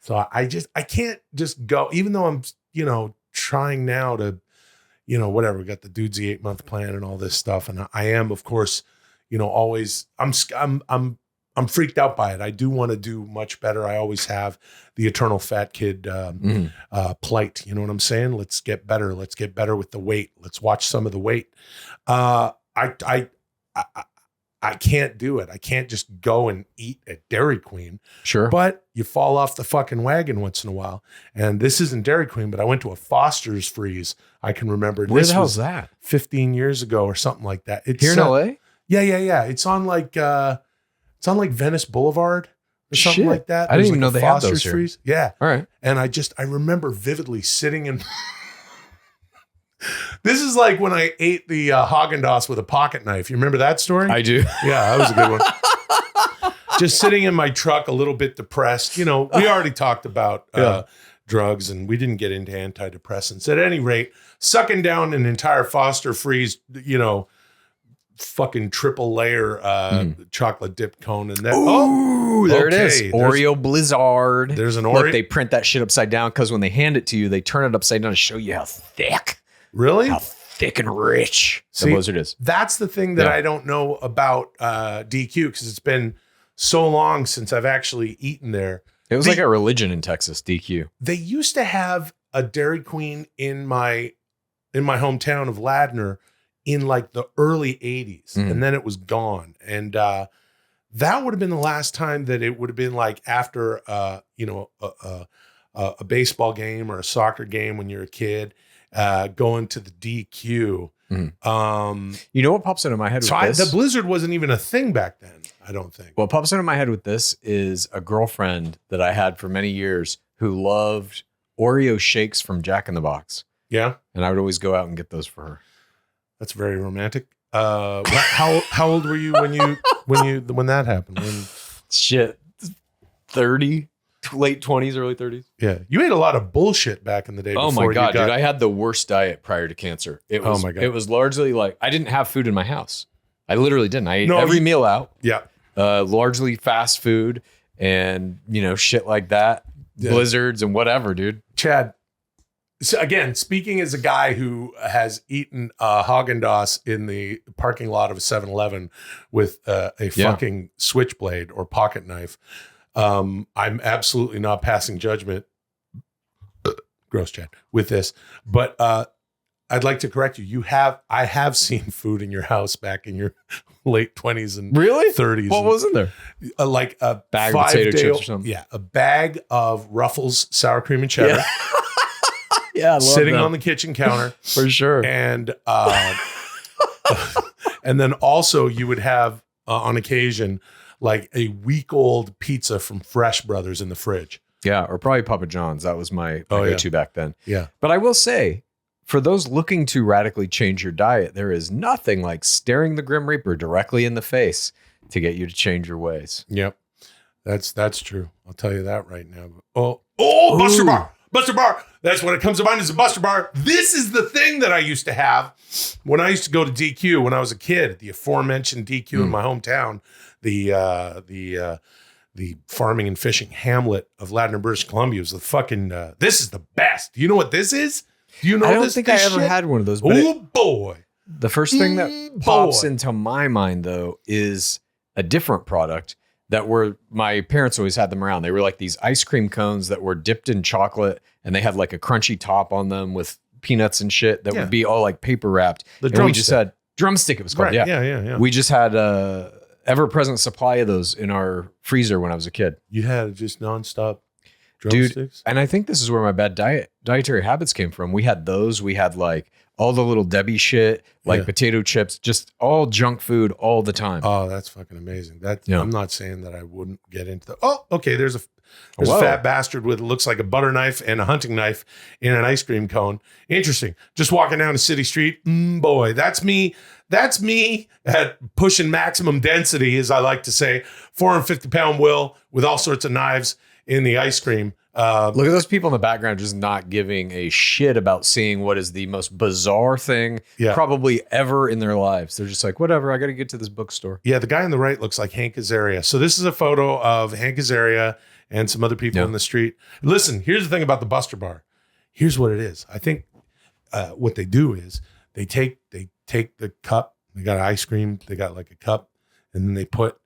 So I can't just go, even though I'm, trying now to, whatever, we got the Dudesy 8-month plan and all this stuff. And I am, of course, always, I'm freaked out by it. I do want to do much better. I always have the eternal fat kid plight. You know what I'm saying? Let's get better. Let's get better with the weight. Let's watch some of the weight. I can't do it. I can't just go and eat at Dairy Queen. Sure. But you fall off the fucking wagon once in a while. And this isn't Dairy Queen, but I went to a Foster's Freeze. I can remember. Where this the hell was is that? 15 years ago or something like that. It's Here in LA? Yeah. It's on like Venice Boulevard or something Shit. like that. I didn't There's even know like a they had Foster's those here. Freeze. Yeah. All right. And I remember vividly sitting in. This is like when I ate the Haagen-Dazs with a pocket knife. You remember that story? I do. Yeah, that was a good one. Just sitting in my truck, a little bit depressed. You know, we already talked about drugs, and we didn't get into antidepressants. At any rate, sucking down an entire Foster Freeze, you know, fucking triple layer chocolate dip cone, and then There it is. There's Oreo Blizzard. There's an Look, Oreo. they print that shit upside down because when they hand it to you, they turn it upside down to show you how thick Really? and rich See, the Blizzard is. That's the thing that Yeah. I don't know about DQ, because it's been so long since I've actually eaten there. It was like a religion in Texas, DQ. They used to have a Dairy Queen in my hometown of Ladner in like the early 80s, and then it was gone. And that would have been the last time that it would have been like after a baseball game or a soccer game when you're a kid, going to the DQ. You know what pops into my head with this? The Blizzard wasn't even a thing back then, I don't think. What pops into my head with this is a girlfriend that I had for many years who loved Oreo shakes from Jack in the Box. Yeah, And I would always go out and get those for her. that's very romantic. How old were you when that happened? Shit, 30, late 20s, early 30s. Yeah, you ate a lot of bullshit back in the day. Oh before my God, you got, dude. I had the worst diet prior to cancer. It was, Oh my God. It was largely like, I didn't have food in my house. I literally didn't. I ate No, every meal out, yeah. largely fast food and, shit like that. Yeah. Blizzards and whatever, dude. Chad. So again, speaking as a guy who has eaten Haagen-Dazs in the parking lot of a 7-Eleven with a fucking switchblade or pocket knife, I'm absolutely not passing judgment. Gross, Chad, with this. But I'd like to correct you. I have seen food in your house back in your late 20s and Really? 30s. What was in there? Like a Bag of potato chips or something? Yeah, a bag of Ruffles sour cream and cheddar. Yeah. Yeah, I love sitting them. on the kitchen counter. For sure. And and then also you would have on occasion like a week-old pizza from Fresh Brothers in the fridge. Yeah, or probably Papa John's. That was my go-to back then. Yeah. But I will say, for those looking to radically change your diet, there is nothing like staring the Grim Reaper directly in the face to get you to change your ways. Yep. That's true. I'll tell you that right now. Oh, Buster Bar. Buster Bar. That's what it comes to mind, is a Buster Bar. This is the thing that I used to have when I used to go to DQ when I was a kid, the aforementioned DQ in my hometown, the farming and fishing hamlet of Ladner, British Columbia. Was the fucking, this is the best. Do you know what this is? Do you know I don't this? think this I ever shit? had one of those. But Oh boy. the first thing that pops into my mind, though, is a different product that my parents always had them around. They were like these ice cream cones that were dipped in chocolate, and they had like a crunchy top on them with peanuts and shit that would be all like paper wrapped. The and we just drumstick. had drumstick. It was called. Right. Yeah. Yeah. We just had a ever-present supply of those in our freezer when I was a kid. You had just nonstop Dude, drumsticks. and I think this is where my bad dietary habits came from. We had those. We had like all the little Debbie shit, like potato chips, just all junk food all the time. Oh, that's fucking amazing. Yeah. I'm not saying that I wouldn't get into the. Oh, okay. There's a Whoa. fat bastard with looks like a butter knife and a hunting knife in an ice cream cone. Interesting. Just walking down a city street. Boy, that's me. That's me at pushing maximum density, as I like to say. 450-pound Will with all sorts of knives in the ice cream. Look at those people in the background just not giving a shit about seeing what is the most bizarre thing probably ever in their lives. They're just like, whatever, I got to get to this bookstore. Yeah, the guy on the right looks like Hank Azaria. So this is a photo of Hank Azaria and some other people in the street. Listen, here's the thing about the Buster Bar. Here's what it is. I think what they do is they take the cup. They got ice cream. They got like a cup, and then they put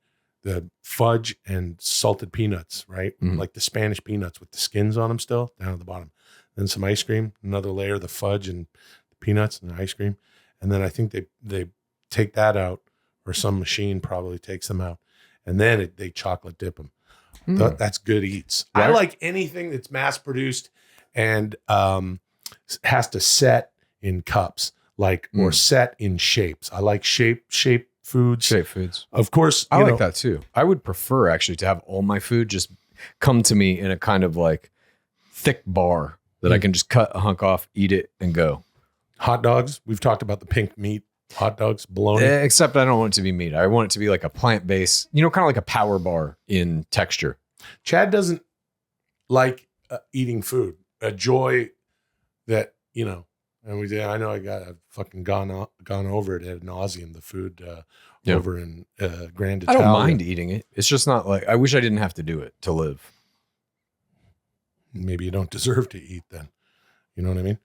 the fudge and salted peanuts, right? Like the Spanish peanuts with the skins on them still down at the bottom. Then some ice cream, another layer of the fudge and the peanuts and the ice cream. And then I think they take that out, or some machine probably takes them out, and then they chocolate dip them. That's good eats. Right. I like anything that's mass produced and has to set in cups, or set in shapes. I like shape foods. Shape foods. Of course, I like that too. I would prefer actually to have all my food just come to me in a kind of like thick bar that I can just cut a hunk off, eat it, and go. Hot dogs. We've talked about the pink meat hot dogs, bologna. Except I don't want it to be meat. I want it to be like a plant-based, kind of like a power bar in texture. Chad doesn't like eating food. A joy that, and I know I've fucking gone over it ad nauseum, the food over in Grand Italia. I don't mind eating it. It's just not like, I wish I didn't have to do it to live. Maybe you don't deserve to eat then. You know what I mean?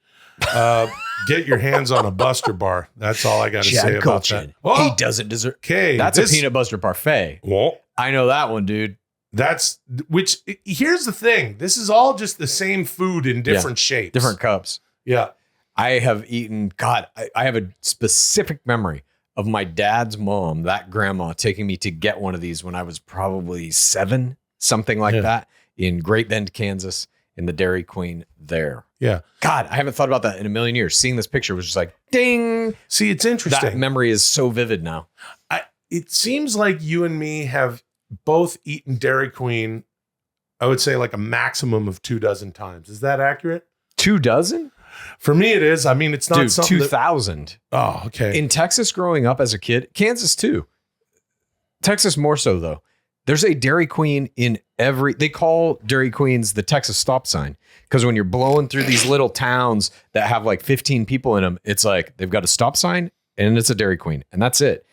Get your hands on a Buster bar. That's all I got to say about that. Oh, he doesn't deserve. Okay, that's a peanut butter parfait. Well, I know that one, dude. Here's the thing. This is all just the same food in different shapes, different cups. Yeah. I have eaten. God, I have a specific memory of my dad's mom, that grandma, taking me to get one of these when I was probably 7, something like that, in Great Bend, Kansas. In the Dairy Queen there. Yeah. God, I haven't thought about that in a million years. Seeing this picture was just like, ding. See, it's interesting. That memory is so vivid now. It seems like you and me have both eaten Dairy Queen, I would say like a maximum of 24 times. Is that accurate? 24? For me, it is. I mean, it's not something 2000. Oh, okay. In Texas growing up as a kid, Kansas too. Texas more so though. There's a Dairy Queen in they call Dairy Queens the Texas stop sign. Because when you're blowing through these little towns that have like 15 people in them, it's like they've got a stop sign and it's a Dairy Queen. And that's it.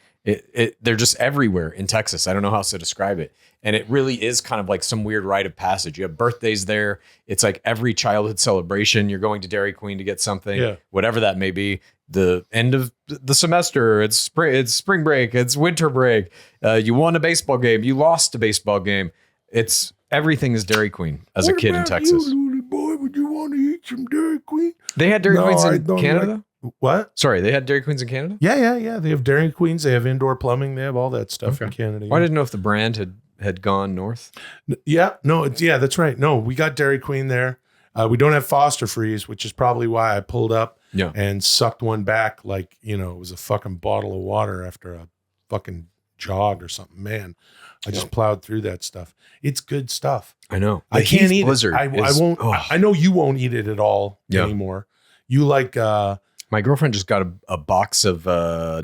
They're just everywhere in Texas. I don't know how else to describe it. And it really is kind of like some weird rite of passage. You have birthdays there. It's like every childhood celebration, you're going to Dairy Queen to get something, whatever that may be. The end of the semester, it's spring break, it's winter break. You won a baseball game, you lost a baseball game. It's everything is Dairy Queen as a kid in Texas. You, boy, would you want to eat some Dairy Queen? They had Dairy Queens in Canada? What? Sorry, they had Dairy Queens in Canada? Yeah. They have Dairy Queens. They have indoor plumbing. They have all that stuff in Canada. Well, I didn't know if the brand had gone north. That's right. No, we got Dairy Queen there. We don't have Foster Freeze, which is probably why I pulled up and sucked one back like, it was a fucking bottle of water after a fucking jog or something. Man, I just plowed through that stuff. It's good stuff. I know. I can't eat Blizzard it. I won't. I know you won't eat it at all anymore. You like... my girlfriend just got a box of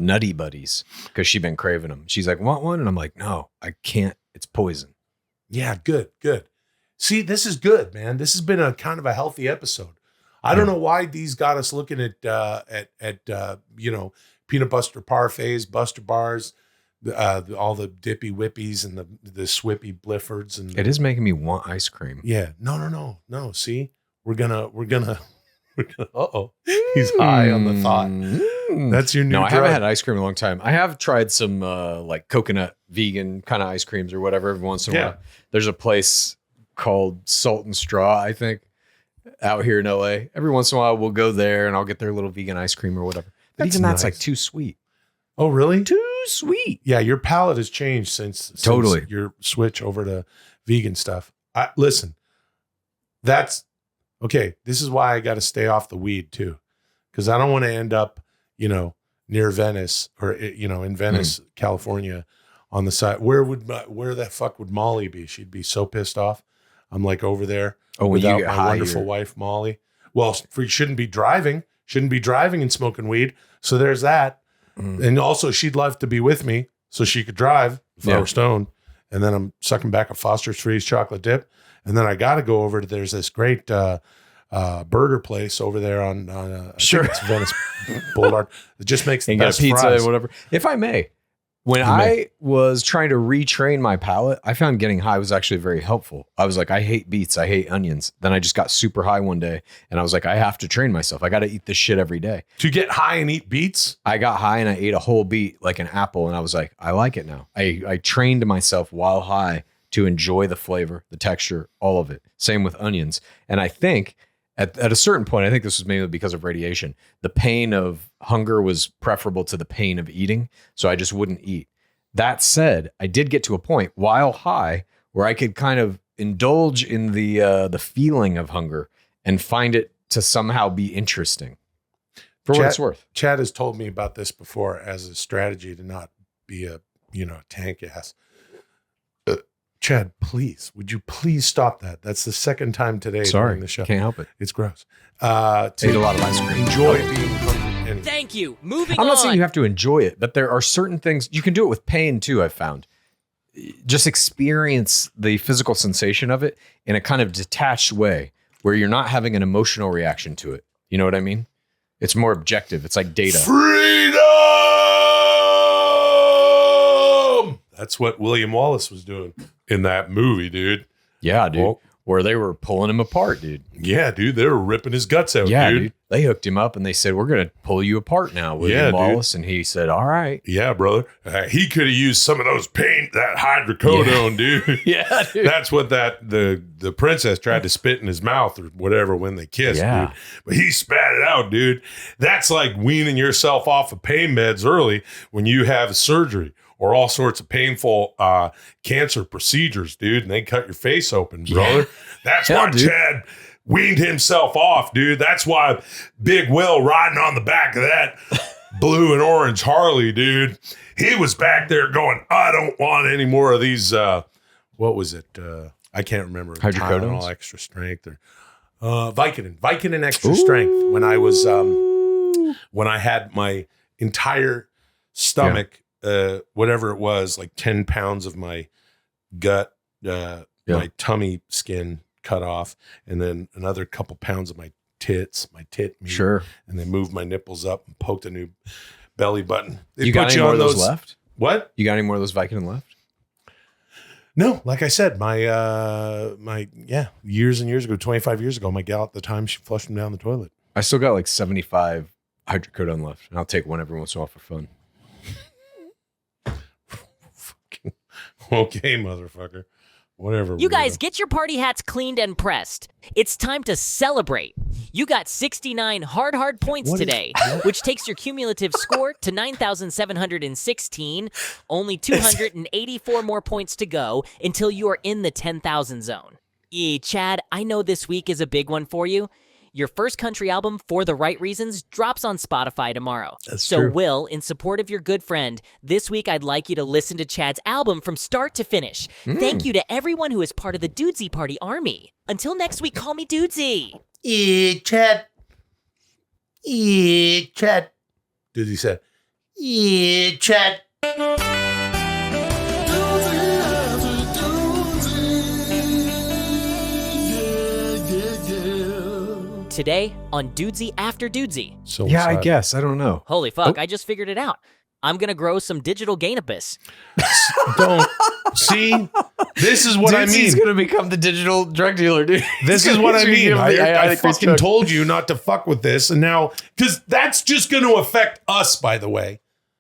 Nutty Buddies because she'd been craving them. She's like, want one? And I'm like, no, I can't. It's poison. Yeah, good. See, this is good, man. This has been a kind of a healthy episode. I don't know why these got us looking at peanut butter parfaits, Buster bars, all the dippy whippies and the swippy Bliffords, and it is making me want ice cream. Yeah, no. See, we're gonna. He's high on the thought. That's your new drug. I haven't had ice cream in a long time. I have tried some like coconut vegan kind of ice creams or whatever every once in a while. There's a place called Salt and Straw, I think, out here in LA. Every once in a while we'll go there and I'll get their little vegan ice cream or whatever. But even that's like too sweet. Oh, really? Too sweet. Yeah, your palate has changed since your switch over to vegan stuff. Listen, that's okay. This is why I got to stay off the weed too, because I don't want to end up, near Venice or in Venice, California, on the side. Where the fuck would Molly be? She'd be so pissed off. I'm like over there without my wonderful wife Molly. Well, you shouldn't be driving and smoking weed. So there's that. And also she'd love to be with me so she could drive if I were stoned. And then I'm sucking back a Foster's Freeze chocolate dip. And then I got to go over to, there's this great burger place over there on I think it's Venice Boulevard. It just makes the best pizza fries. Or whatever. If I may, when I was trying to retrain my palate, I found getting high was actually very helpful. I was like, I hate beets. I hate onions. Then I just got super high one day and I was like, I have to train myself. I got to eat this shit every day. To get high and eat beets? I got high and I ate a whole beet like an apple. And I was like, I like it now. I trained myself while high to enjoy the flavor, the texture, all of it. Same with onions. And I think at a certain point, I think this was mainly because of radiation, the pain of hunger was preferable to the pain of eating. So I just wouldn't eat. That said, I did get to a point while high where I could kind of indulge in the feeling of hunger and find it to somehow be interesting. For what it's worth. Chad has told me about this before as a strategy to not be a tank ass. Chad, please, would you please stop that? That's the second time today during the show. Can't help it. It's gross. Ate a lot of ice cream. Enjoy being hungry. And Thank you. Moving I'm on. not saying you have to enjoy it, but there are certain things you can do it with pain too. I've found. Just experience the physical sensation of it in a kind of detached way where you're not having an emotional reaction to it. You know what I mean? It's more objective. It's like data. Freedom! That's what William Wallace was doing in that movie, dude. Yeah, dude. Well, where they were pulling him apart, dude. yeah, dude. They were ripping his guts out, Yeah, dude. dude. They hooked him up and they said, "We're going to pull you apart now, William Yeah, Wallace." And he said, "All right." Yeah, brother. He could have used some of those that hydrocodone, dude. Yeah, dude. That's what the princess tried to spit in his mouth or whatever when they kissed, Yeah. dude. But he spat it out, dude. That's like weaning yourself off of pain meds early when you have surgery or all sorts of painful cancer procedures, dude. And they cut your face open, brother. Yeah. That's Yeah, why dude. Chad weaned himself off, dude. That's why Big Will riding on the back of that blue and orange Harley, dude. He was back there going, I don't want any more of these. What was it? I can't remember. Hydrocodones? Tylenol extra strength or Vicodin extra strength. When I was when I had my entire stomach, whatever it was, like 10 pounds of my gut, my tummy skin cut off, and then another couple pounds of my tit meat. Sure. And they moved my nipples up and poked a new belly button. They You got put any you more on of those left? What? You got any more of those Vicodin left? No, like I said, my years and years ago, 25 years ago, my gal at the time, she flushed them down the toilet. I still got like 75 hydrocodone left, and I'll take one every once in a while for fun. Okay, motherfucker. Whatever. You guys, weirdo. get your party hats cleaned and pressed. It's time to celebrate. You got 69 hard points today, which takes your cumulative score to 9,716. Only 284 more points to go until you are in the 10,000 zone. Chad, I know this week is a big one for you. Your first country album, For the Right Reasons, drops on Spotify tomorrow. That's so, true. Will, in support of your good friend, this week I'd like you to listen to Chad's album from start to finish. Thank you to everyone who is part of the Dudesy Party Army. Until next week, call me Dudesy. Chad. Chad. Dudesy said, Chad. Today on Dudesy After Dudesy. So Yeah, I guess. I don't know. Holy fuck, I just figured it out. I'm gonna grow some digital Gainopus. Don't see. This is what I mean. He's gonna become the digital drug dealer, dude. This is what I mean. I fucking told you not to fuck with this, and now because that's just going to affect us. By the way,